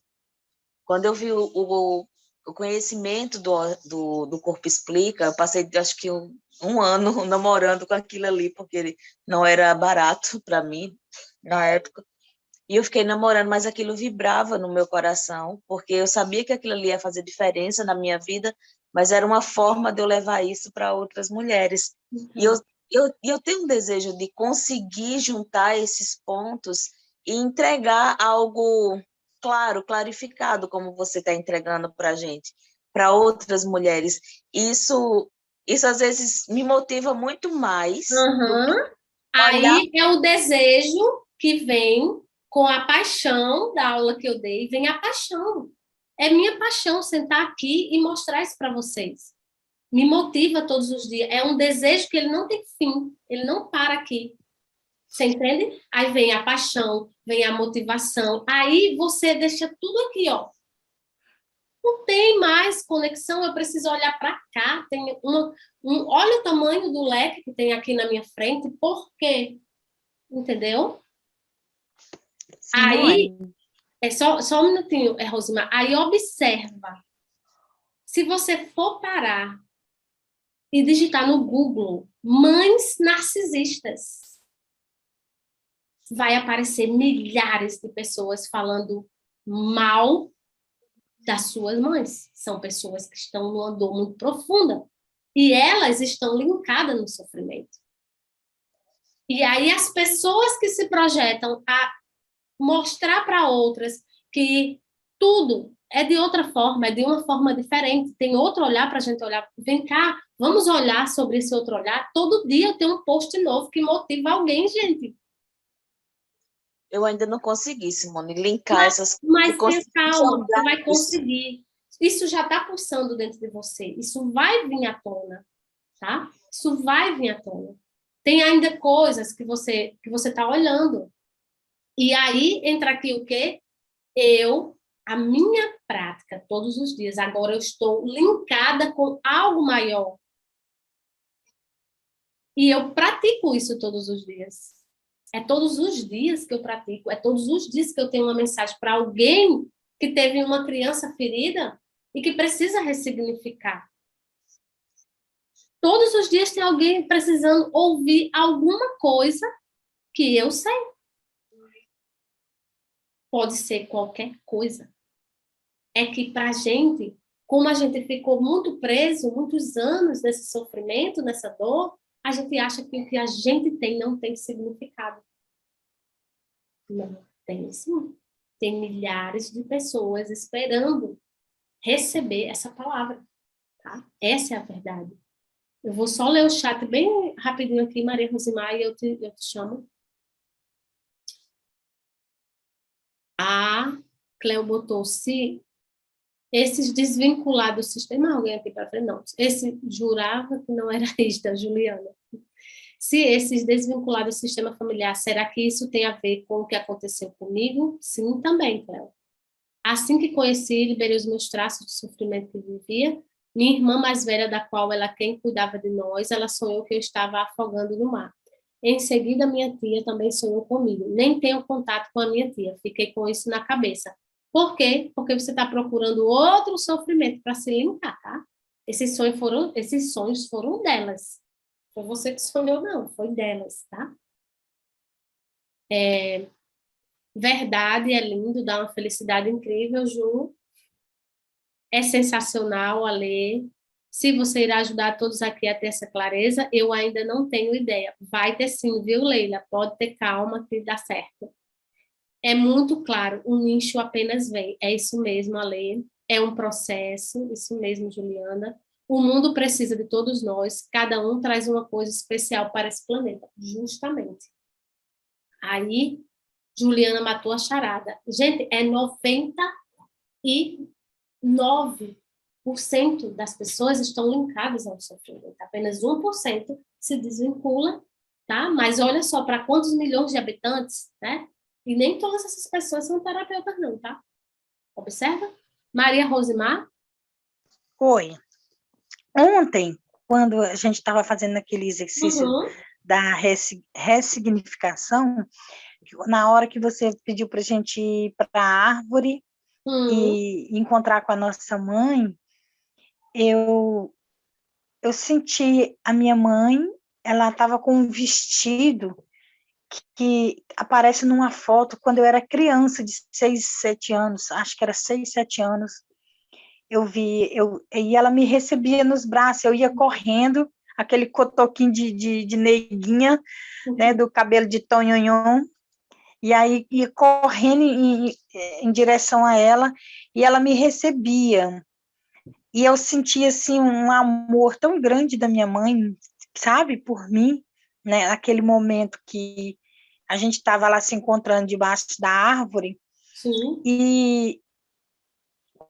conhecimento do Corpo Explica, eu passei, acho que um ano namorando com aquilo ali, porque ele não era barato para mim na época. E eu fiquei namorando, mas aquilo vibrava no meu coração, porque eu sabia que aquilo ali ia fazer diferença na minha vida, mas era uma forma de eu levar isso para outras mulheres. E eu tenho um desejo de conseguir juntar esses pontos e entregar algo claro, clarificado, como você está entregando para a gente, para outras mulheres. Isso às vezes me motiva muito mais do que olhar. Aí é o desejo que vem com a paixão da aula que eu dei, vem a paixão. É minha paixão sentar aqui e mostrar isso para vocês. Me motiva todos os dias. É um desejo que ele não tem fim, ele não para aqui. Você entende? Aí vem a paixão, vem a motivação. Aí você deixa tudo aqui, ó. Não tem mais conexão, eu preciso olhar para cá. Olha o tamanho do leque que tem aqui na minha frente, por quê? Entendeu? Sim, Aí, só um minutinho, Rosimar. Aí observa. Se você for parar e digitar no Google mães narcisistas, vai aparecer milhares de pessoas falando mal das suas mães. São pessoas que estão numa dor muito profunda. E elas estão linkadas no sofrimento. E aí as pessoas que se projetam a mostrar para outras que tudo é de outra forma, é de uma forma diferente, tem outro olhar para a gente olhar. Vem cá, vamos olhar sobre esse outro olhar. Todo dia tem um post novo que motiva alguém, gente. Eu ainda não consegui, Simone, linkar essas Mas coisas. tenha calma, você vai conseguir. Isso já está pulsando dentro de você. Isso vai vir à tona, tá? Isso vai vir à tona. Tem ainda coisas que você está olhando. E aí entra aqui o quê? A minha prática todos os dias. Agora eu estou linkada com algo maior. E eu pratico isso todos os dias. É todos os dias que eu pratico, é todos os dias que eu tenho uma mensagem para alguém que teve uma criança ferida e que precisa ressignificar. Todos os dias tem alguém precisando ouvir alguma coisa que eu sei. Pode ser qualquer coisa. É que para a gente, como a gente ficou muito preso muitos anos nesse sofrimento, nessa dor, a gente acha que o que a gente tem não tem significado. Não, tem sim. Tem milhares de pessoas esperando receber essa palavra. Tá? Essa é a verdade. Eu vou só ler o chat bem rapidinho aqui, Maria Rosimar, e eu te chamo. A Cleo botou, se esses desvinculados do sistema, alguém aqui para frente, não. Esse jurava que não era isso, da Juliana. Se esses desvinculados do sistema familiar, será que isso tem a ver com o que aconteceu comigo? Sim, também, Cleo. Assim que conheci, liberei os meus traços de sofrimento que vivia. Minha irmã mais velha, da qual ela quem cuidava de nós, ela sonhou que eu estava afogando no mar. Em seguida, minha tia também sonhou comigo. Nem tenho contato com a minha tia. Fiquei com isso na cabeça. Por quê? Porque você está procurando outro sofrimento para se limpar, tá? Esses sonhos foram delas. Foi você que sonhou, não. Foi delas, tá? Verdade, é lindo, dá uma felicidade incrível, Ju. É sensacional a ler. Se você irá ajudar todos aqui a ter essa clareza, eu ainda não tenho ideia. Vai ter sim, viu, Leila? Pode ter calma que dá certo. É muito claro, o nicho apenas vem. É isso mesmo, Ale. É um processo, isso mesmo, Juliana. O mundo precisa de todos nós, cada um traz uma coisa especial para esse planeta, justamente. Aí, Juliana matou a charada. Gente, é 99% das pessoas estão linkadas ao sofrimento. Apenas 1% se desvincula, tá? Mas olha só, para quantos milhões de habitantes, né? E nem todas essas pessoas são terapeutas, não, tá? Observa. Maria Rosimar? Oi. Ontem, quando a gente estava fazendo aquele exercício da ressignificação, na hora que você pediu para a gente ir para a árvore e encontrar com a nossa mãe, eu senti a minha mãe, ela estava com um vestido que aparece numa foto quando eu era criança, de 6, 7 anos, acho que era 6, 7 anos, eu vi, e ela me recebia nos braços, eu ia correndo, aquele cotoquinho de neguinha, né, do cabelo de tonhonhon, e aí ia correndo em direção a ela, e ela me recebia, e eu sentia, assim, um amor tão grande da minha mãe, sabe, por mim, né, naquele momento que a gente estava lá se encontrando debaixo da árvore. Sim. E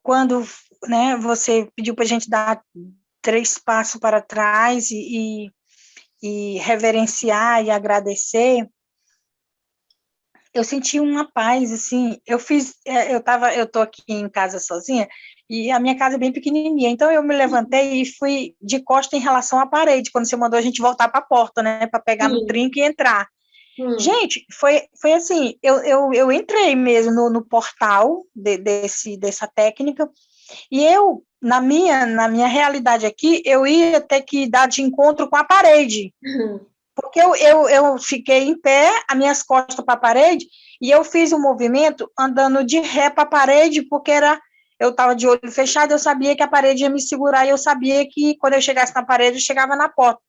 quando, né, você pediu para a gente dar 3 passos para trás e reverenciar e agradecer, eu senti uma paz, assim, eu tô aqui em casa sozinha, e a minha casa é bem pequenininha, então eu me levantei e fui de costa em relação à parede, quando você mandou a gente voltar para a porta, né, para pegar no trinco e entrar. Gente, foi assim, eu entrei mesmo no portal dessa técnica, e eu, na minha realidade aqui, eu ia ter que dar de encontro com a parede, porque eu fiquei em pé, as minhas costas para a parede, e eu fiz um movimento andando de ré para a parede, porque eu estava de olho fechado, eu sabia que a parede ia me segurar, e eu sabia que quando eu chegasse na parede, eu chegava na porta.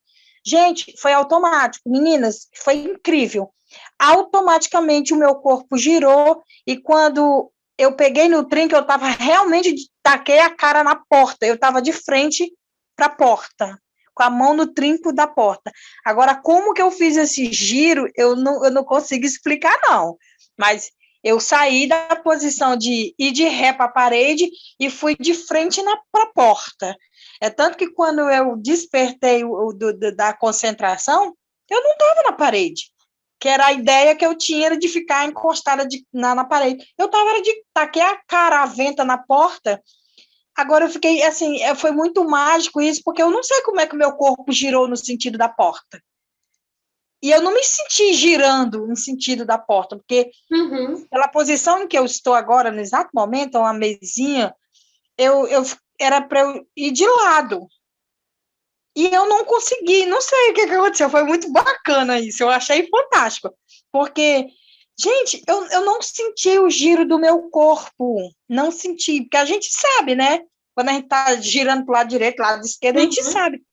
Gente, foi automático, meninas, foi incrível. Automaticamente o meu corpo girou, e quando eu peguei no trinco, eu estava realmente, taquei a cara na porta, eu estava de frente para a porta, com a mão no trinco da porta. Agora, como que eu fiz esse giro, eu não consigo explicar, não. Mas eu saí da posição de ir de ré para a parede e fui de frente para a porta. É tanto que quando eu despertei da concentração, eu não estava na parede, que era a ideia que eu tinha era de ficar encostada na parede. Eu estava de taquei a cara, a venta na porta. Agora eu fiquei, assim, foi muito mágico isso, porque eu não sei como é que o meu corpo girou no sentido da porta. E eu não me senti girando no sentido da porta, porque pela posição em que eu estou agora, no exato momento, uma mesinha, era para eu ir de lado. E eu não consegui, não sei o que aconteceu, foi muito bacana isso, eu achei fantástico, porque, gente, eu não senti o giro do meu corpo, não senti, porque a gente sabe, né, quando a gente está girando para o lado direito, lado esquerdo, a gente sabe.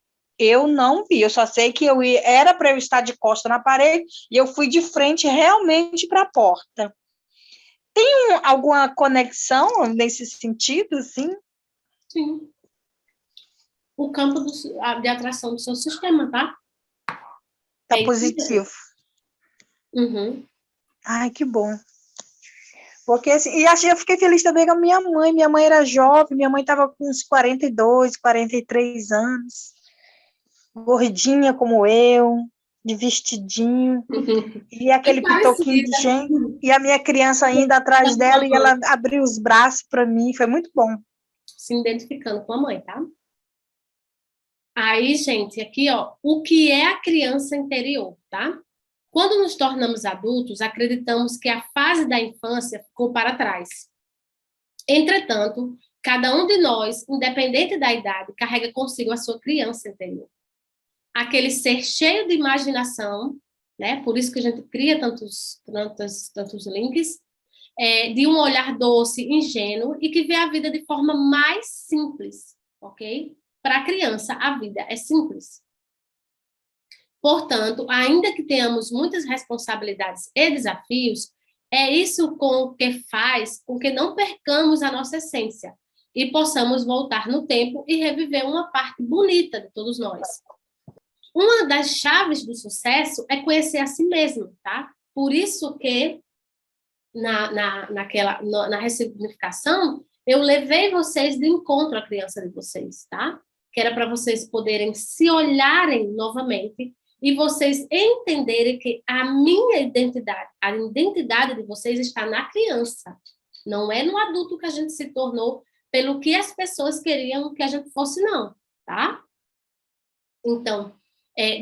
Eu não vi, eu só sei que era para eu estar de costa na parede, e eu fui de frente realmente para a porta. Tem alguma conexão nesse sentido, assim? Sim. O campo de atração do seu sistema, tá? Tá positivo. Ai, que bom. Porque, assim, e eu fiquei feliz também com a minha mãe. Minha mãe era jovem, minha mãe estava com uns 42, 43 anos, gordinha como eu, de vestidinho, e aquele pitoquinho de gente, e a minha criança ainda atrás dela, e ela abriu os braços para mim, foi muito bom. Se identificando com a mãe, tá? Aí, gente, aqui, ó, o que é a criança interior, tá? Quando nos tornamos adultos, acreditamos que a fase da infância ficou para trás. Entretanto, cada um de nós, independente da idade, carrega consigo a sua criança interior. Aquele ser cheio de imaginação, né? Por isso que a gente cria tantos links, de um olhar doce, ingênuo, e que vê a vida de forma mais simples, ok? para a criança, a vida é simples. Portanto, ainda que tenhamos muitas responsabilidades e desafios, é isso com que faz com que não percamos a nossa essência e possamos voltar no tempo e reviver uma parte bonita de todos nós. Uma das chaves do sucesso é conhecer a si mesmo, tá? Por isso que na ressignificação, eu levei vocês de encontro à criança de vocês, tá? Que era para vocês poderem se olharem novamente e vocês entenderem que a minha identidade, a identidade de vocês está na criança, não é no adulto que a gente se tornou pelo que as pessoas queriam que a gente fosse, não, tá? Então,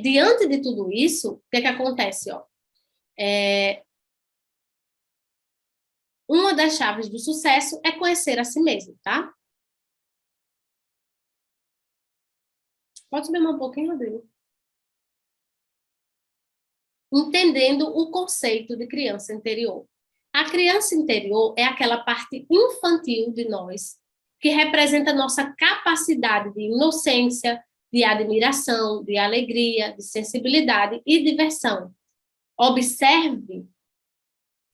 diante de tudo isso, o que acontece, ó? Uma das chaves do sucesso é conhecer a si mesmo, tá? Pode subir um pouquinho, Rodrigo. Entendendo o conceito de criança interior. A criança interior é aquela parte infantil de nós que representa nossa capacidade de inocência, de admiração, de alegria, de sensibilidade e diversão. Observe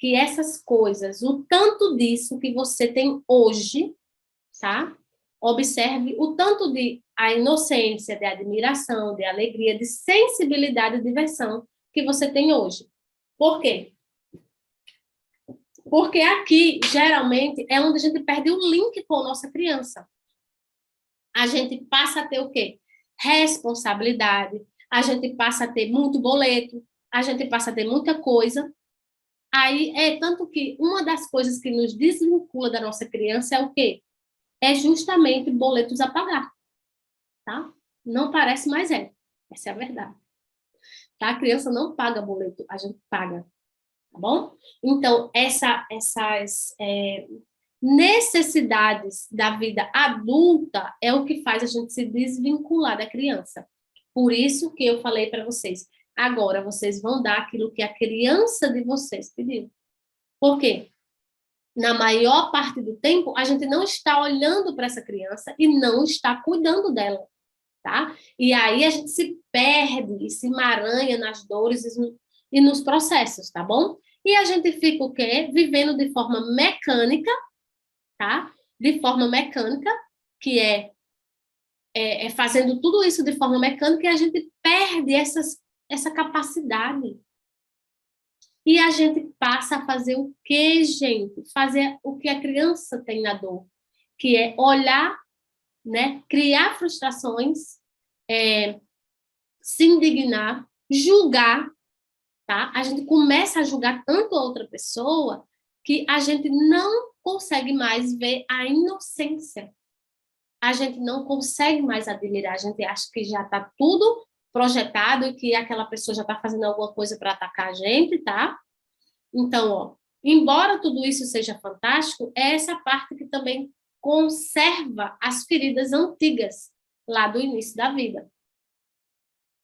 que essas coisas, o tanto disso que você tem hoje, tá? Observe o tanto de a inocência, de admiração, de alegria, de sensibilidade e diversão que você tem hoje. Por quê? Porque aqui, geralmente, é onde a gente perde o link com a nossa criança. A gente passa a ter o quê? Responsabilidade, a gente passa a ter muito boleto, a gente passa a ter muita coisa. Aí, tanto que uma das coisas que nos desvincula da nossa criança é o quê? É justamente boletos a pagar, tá? Não parece, mas essa é a verdade. Tá? A criança não paga boleto, a gente paga, tá bom? Então, essas necessidades da vida adulta é o que faz a gente se desvincular da criança. Por isso que eu falei para vocês, agora vocês vão dar aquilo que a criança de vocês pediu. Por quê? Na maior parte do tempo, a gente não está olhando para essa criança e não está cuidando dela, tá? E aí a gente se perde, se emaranha nas dores e nos processos, tá bom? E a gente fica o quê? Vivendo de forma mecânica, tá? De forma mecânica, que é fazendo tudo isso de forma mecânica, e a gente perde essa capacidade. E a gente passa a fazer o quê, gente? Fazer o que a criança tem na dor, que é olhar, né? Criar frustrações, se indignar, julgar, tá? A gente começa a julgar tanto a outra pessoa que a gente não consegue mais ver a inocência. A gente não consegue mais admirar, a gente acha que já está tudo projetado e que aquela pessoa já está fazendo alguma coisa para atacar a gente, tá? Então, ó, embora tudo isso seja fantástico, é essa parte que também conserva as feridas antigas lá do início da vida.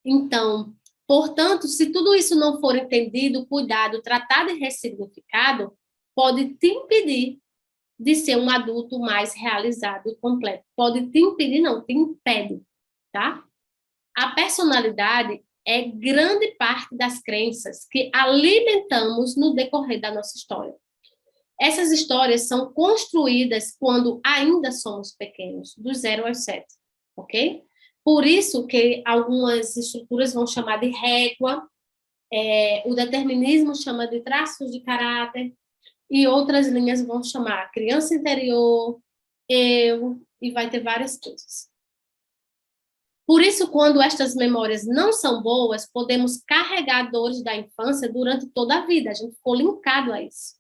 Então, portanto, se tudo isso não for entendido, cuidado, tratado e ressignificado, pode te impedir de ser um adulto mais realizado e completo. Pode te impedir, não, te impede, tá? A personalidade é grande parte das crenças que alimentamos no decorrer da nossa história. Essas histórias são construídas quando ainda somos pequenos, do 0 aos 7, ok? Por isso que algumas estruturas vão chamar de régua, o determinismo chama de traços de caráter, e outras linhas vão chamar criança interior, eu, e vai ter várias coisas. Por isso, quando estas memórias não são boas, podemos carregar dores da infância durante toda a vida. A gente ficou linkado a isso.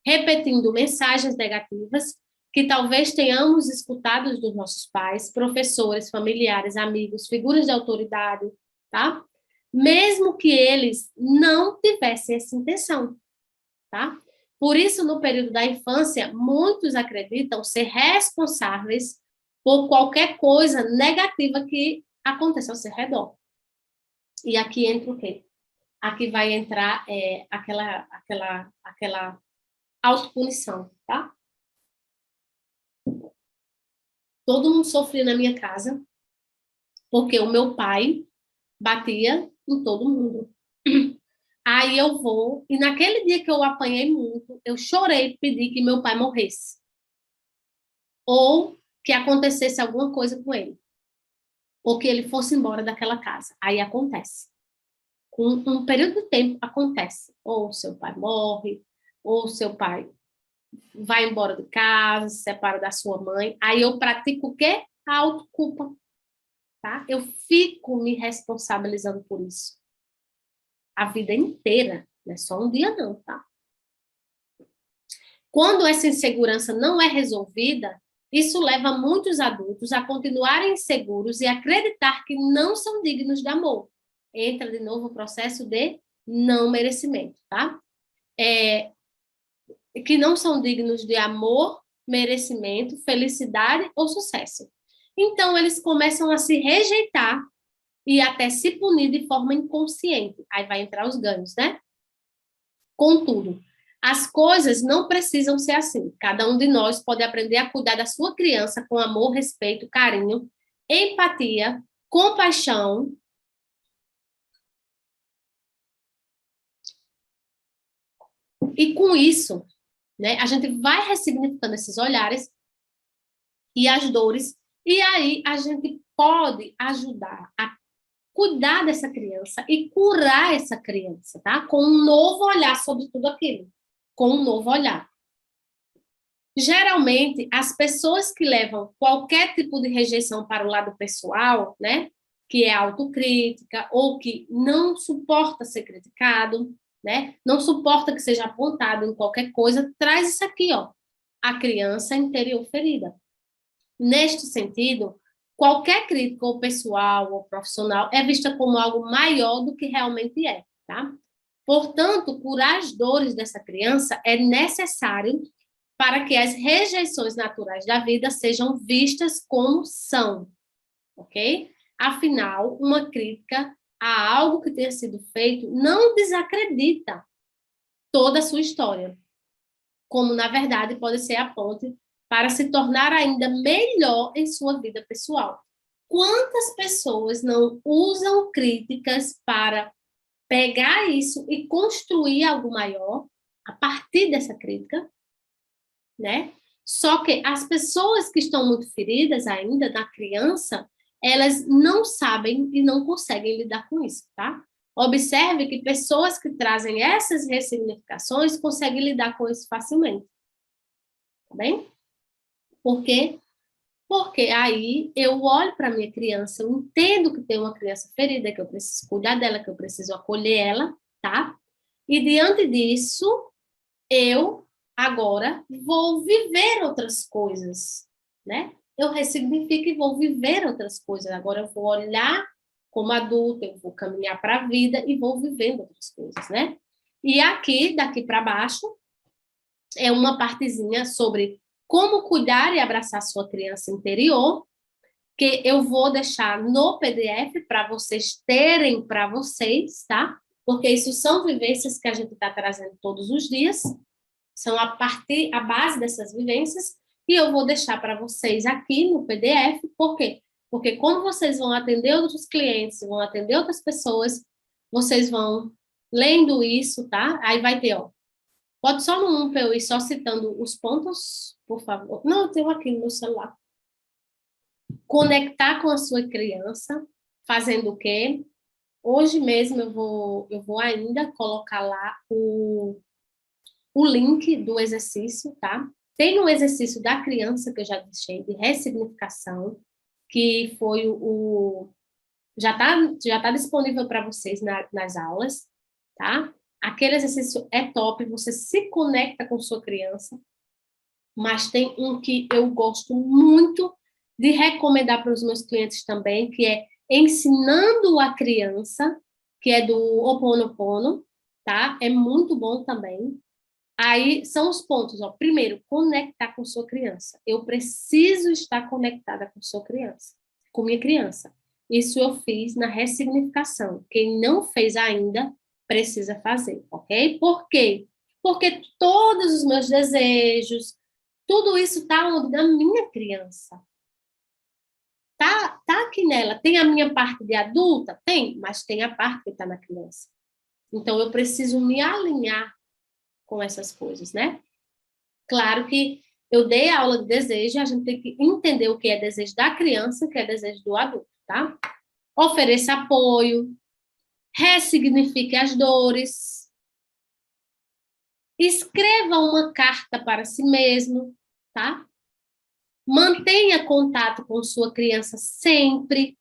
Repetindo mensagens negativas que talvez tenhamos escutado dos nossos pais, professores, familiares, amigos, figuras de autoridade, tá? Mesmo que eles não tivessem essa intenção, tá? Por isso, no período da infância, muitos acreditam ser responsáveis por qualquer coisa negativa que aconteça ao seu redor. E aqui entra o quê? Aqui vai entrar aquela autopunição, tá? Todo mundo sofria na minha casa, porque o meu pai batia em todo mundo. Aí eu vou, e naquele dia que eu apanhei muito, eu chorei, pedi que meu pai morresse. Ou que acontecesse alguma coisa com ele. Ou que ele fosse embora daquela casa. Aí acontece. Com um período de tempo acontece. Ou seu pai morre, ou seu pai vai embora de casa, se separa da sua mãe. Aí eu pratico o quê? A autoculpa. Tá? Eu fico me responsabilizando por isso. A vida inteira. Não é só um dia não, tá? Quando essa insegurança não é resolvida, isso leva muitos adultos a continuarem inseguros e acreditar que não são dignos de amor. Entra de novo o processo de não merecimento, tá? Que não são dignos de amor, merecimento, felicidade ou sucesso. Então, eles começam a se rejeitar e até se punir de forma inconsciente. Aí vai entrar os ganhos, né? Contudo, as coisas não precisam ser assim. Cada um de nós pode aprender a cuidar da sua criança com amor, respeito, carinho, empatia, compaixão. E com isso, né, a gente vai ressignificando esses olhares e as dores, e aí a gente pode ajudar a cuidar dessa criança e curar essa criança, tá? Com um novo olhar sobre tudo aquilo. Com um novo olhar. Geralmente, as pessoas que levam qualquer tipo de rejeição para o lado pessoal, né, que é autocrítica, ou que não suporta ser criticado, né, não suporta que seja apontado em qualquer coisa, traz isso aqui, ó, a criança interior ferida. Neste sentido, qualquer crítica, ou pessoal, ou profissional, é vista como algo maior do que realmente é, tá? Portanto, curar as dores dessa criança é necessário para que as rejeições naturais da vida sejam vistas como são, ok? Afinal, uma crítica a algo que tenha sido feito não desacredita toda a sua história, como, na verdade, pode ser a ponte para se tornar ainda melhor em sua vida pessoal. Quantas pessoas não usam críticas para pegar isso e construir algo maior a partir dessa crítica, né? Só que as pessoas que estão muito feridas ainda, na criança, elas não sabem e não conseguem lidar com isso, tá? Observe que pessoas que trazem essas ressignificações conseguem lidar com isso facilmente. Tá bem? Por quê? Porque aí eu olho para minha criança, eu entendo que tem uma criança ferida, que eu preciso cuidar dela, que eu preciso acolher ela, tá? E diante disso, eu agora vou viver outras coisas, né? Eu ressignifico e vou viver outras coisas. Agora eu vou olhar como adulta, eu vou caminhar para a vida e vou vivendo outras coisas, né? E aqui, daqui para baixo, é uma partezinha sobre como cuidar e abraçar sua criança interior, que eu vou deixar no PDF para vocês terem para vocês, tá? Porque isso são vivências que a gente está trazendo todos os dias, são a base dessas vivências, e eu vou deixar para vocês aqui no PDF, por quê? Porque quando vocês vão atender outros clientes, vão atender outras pessoas, vocês vão lendo isso, tá? Aí vai ter, ó, pode só no 1 para eu ir só citando os pontos, por favor. Não, eu tenho aqui no meu celular. Conectar com a sua criança, fazendo o quê? Hoje mesmo eu vou ainda colocar lá o link do exercício, tá? Tem um exercício da criança que eu já deixei, de ressignificação, que foi já tá disponível para vocês nas aulas, tá? Aquele exercício é top, você se conecta com sua criança, mas tem um que eu gosto muito de recomendar para os meus clientes também, que é ensinando a criança, que é do Ho'oponopono, tá? É muito bom também. Aí são os pontos, ó. Primeiro, conectar com sua criança. Eu preciso estar conectada com sua criança, com minha criança. Isso eu fiz na ressignificação. Quem não fez ainda, precisa fazer, ok? Por quê? Porque todos os meus desejos, tudo isso está onde? Na minha criança. Tá aqui nela tem a minha parte de adulta? Tem, mas tem a parte que está na criança. Então, eu preciso me alinhar com essas coisas, né? Claro que eu dei a aula de desejo, a gente tem que entender o que é desejo da criança e o que é desejo do adulto, tá? Ofereça apoio, ressignifique as dores, escreva uma carta para si mesmo, tá? Mantenha contato com sua criança sempre.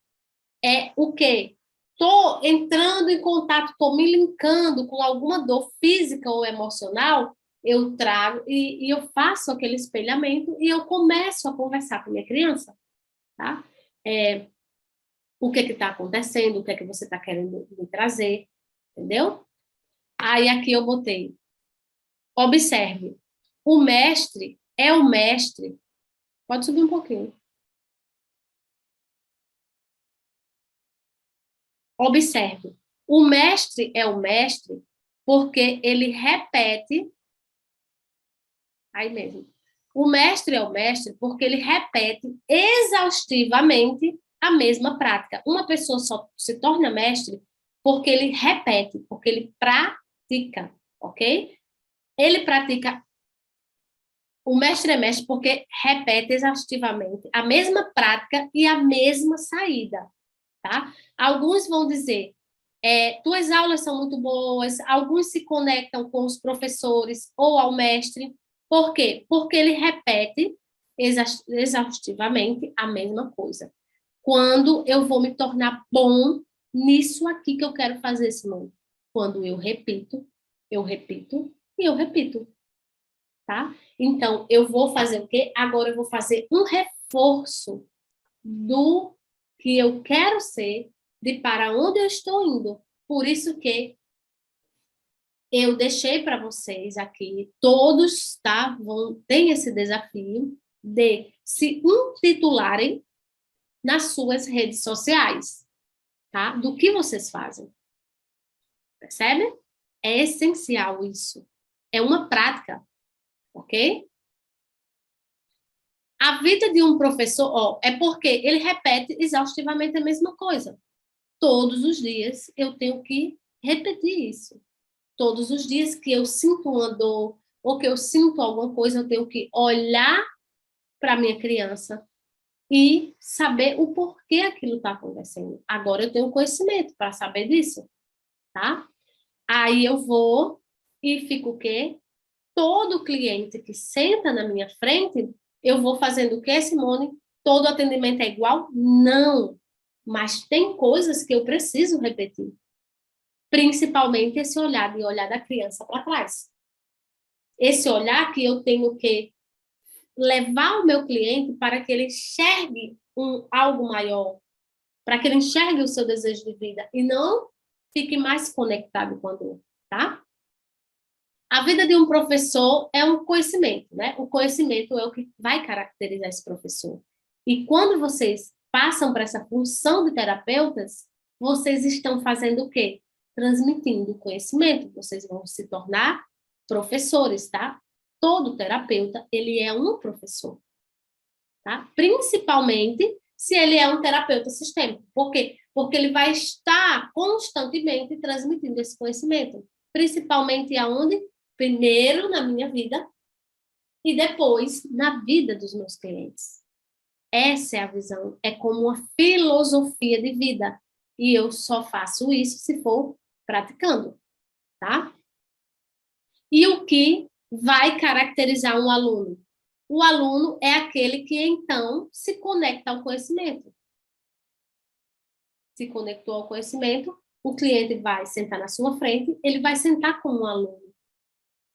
É o quê? Estou entrando em contato, estou me linkando com alguma dor física ou emocional, eu trago e eu faço aquele espelhamento e eu começo a conversar com a minha criança, tá? O que está acontecendo, o que é que você está querendo me trazer, entendeu? Aí aqui eu botei, observe, o mestre é o mestre, pode subir um pouquinho. Observe, o mestre é o mestre porque ele repete, aí mesmo, o mestre é o mestre porque ele repete exaustivamente a mesma prática. Uma pessoa só se torna mestre porque ele repete, porque ele pratica, ok? Ele pratica, o mestre é mestre porque repete exaustivamente a mesma prática e a mesma saída, tá? Alguns vão dizer, tuas aulas são muito boas, alguns se conectam com os professores ou ao mestre. Por quê? Porque ele repete exaustivamente a mesma coisa. Quando eu vou me tornar bom nisso aqui que eu quero fazer, Simone? Quando eu repito e eu repito, tá? Então, eu vou fazer o quê? Agora eu vou fazer um reforço do que eu quero ser, de para onde eu estou indo. Por isso que eu deixei para vocês aqui, todos, tá? Tem esse desafio de se intitularem nas suas redes sociais, tá? Do que vocês fazem. Percebe? É essencial isso. É uma prática, ok? A vida de um professor, é porque ele repete exaustivamente a mesma coisa. Todos os dias eu tenho que repetir isso. Todos os dias que eu sinto uma dor ou que eu sinto alguma coisa, eu tenho que olhar para a minha criança e saber o porquê aquilo está acontecendo. Agora eu tenho conhecimento para saber disso, tá? Aí eu vou e fico o quê? Todo cliente que senta na minha frente, eu vou fazendo o quê, Simone? Todo atendimento é igual? Não. Mas tem coisas que eu preciso repetir. Principalmente esse olhar de olhar da criança para trás. Esse olhar que eu tenho que levar o meu cliente para que ele enxergue algo maior, para que ele enxergue o seu desejo de vida e não fique mais conectado com a dor, tá? A vida de um professor é um conhecimento, né? O conhecimento é o que vai caracterizar esse professor. E quando vocês passam para essa função de terapeutas, vocês estão fazendo o quê? Transmitindo conhecimento. Vocês vão se tornar professores, tá? Todo terapeuta, ele é um professor, tá? Principalmente se ele é um terapeuta sistêmico. Por quê? Porque ele vai estar constantemente transmitindo esse conhecimento. Principalmente aonde? Primeiro na minha vida e depois na vida dos meus clientes. Essa é a visão, é como uma filosofia de vida. E eu só faço isso se for praticando, tá? E o que vai caracterizar um aluno? O aluno é aquele que, então, se conecta ao conhecimento. Se conectou ao conhecimento, o cliente vai sentar na sua frente, ele vai sentar como um aluno.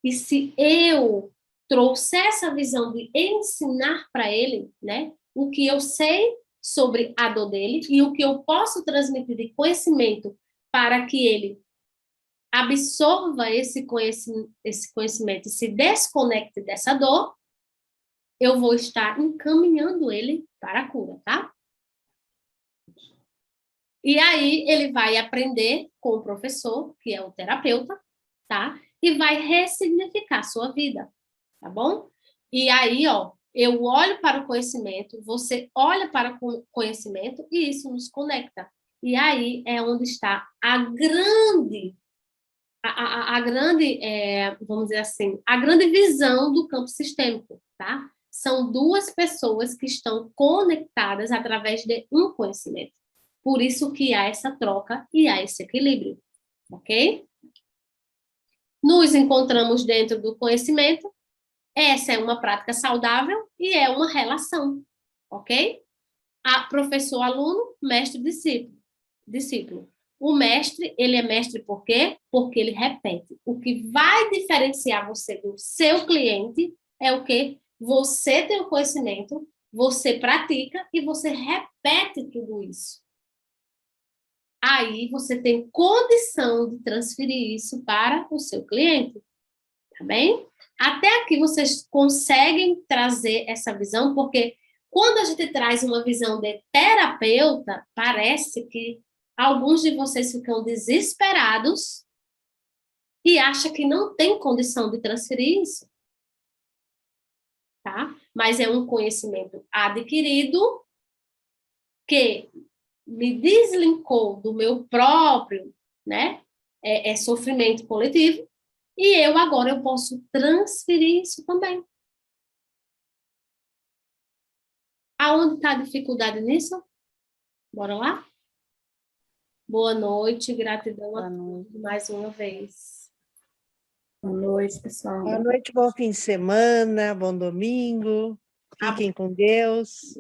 E se eu trouxer essa visão de ensinar para ele, né, o que eu sei sobre a dor dele e o que eu posso transmitir de conhecimento para que ele absorva esse conhecimento e se desconecte dessa dor, eu vou estar encaminhando ele para a cura, tá? E aí ele vai aprender com o professor, que é o terapeuta, tá? E vai ressignificar a sua vida, tá bom? E aí, Eu olho para o conhecimento, você olha para o conhecimento e isso nos conecta. E aí é onde está a grande, vamos dizer assim, a grande visão do campo sistêmico, tá? São duas pessoas que estão conectadas através de um conhecimento. Por isso que há essa troca e há esse equilíbrio, ok? Nos encontramos dentro do conhecimento. Essa é uma prática saudável e é uma relação, ok? Professor-aluno, mestre-discípulo. O mestre, ele é mestre por quê? Porque ele repete. O que vai diferenciar você do seu cliente é o quê? Você tem o conhecimento, você pratica e você repete tudo isso. Aí você tem condição de transferir isso para o seu cliente, tá bem? Até aqui vocês conseguem trazer essa visão, porque quando a gente traz uma visão de terapeuta, parece que alguns de vocês ficam desesperados e acham que não tem condição de transferir isso, tá? Mas é um conhecimento adquirido que me deslinkou do meu próprio, né, sofrimento coletivo, e agora eu posso transferir isso também. Aonde está a dificuldade nisso? Bora lá? Boa noite, gratidão a todos mais uma vez. Boa noite, pessoal. Boa noite, bom fim de semana, bom domingo. Fiquem com Deus.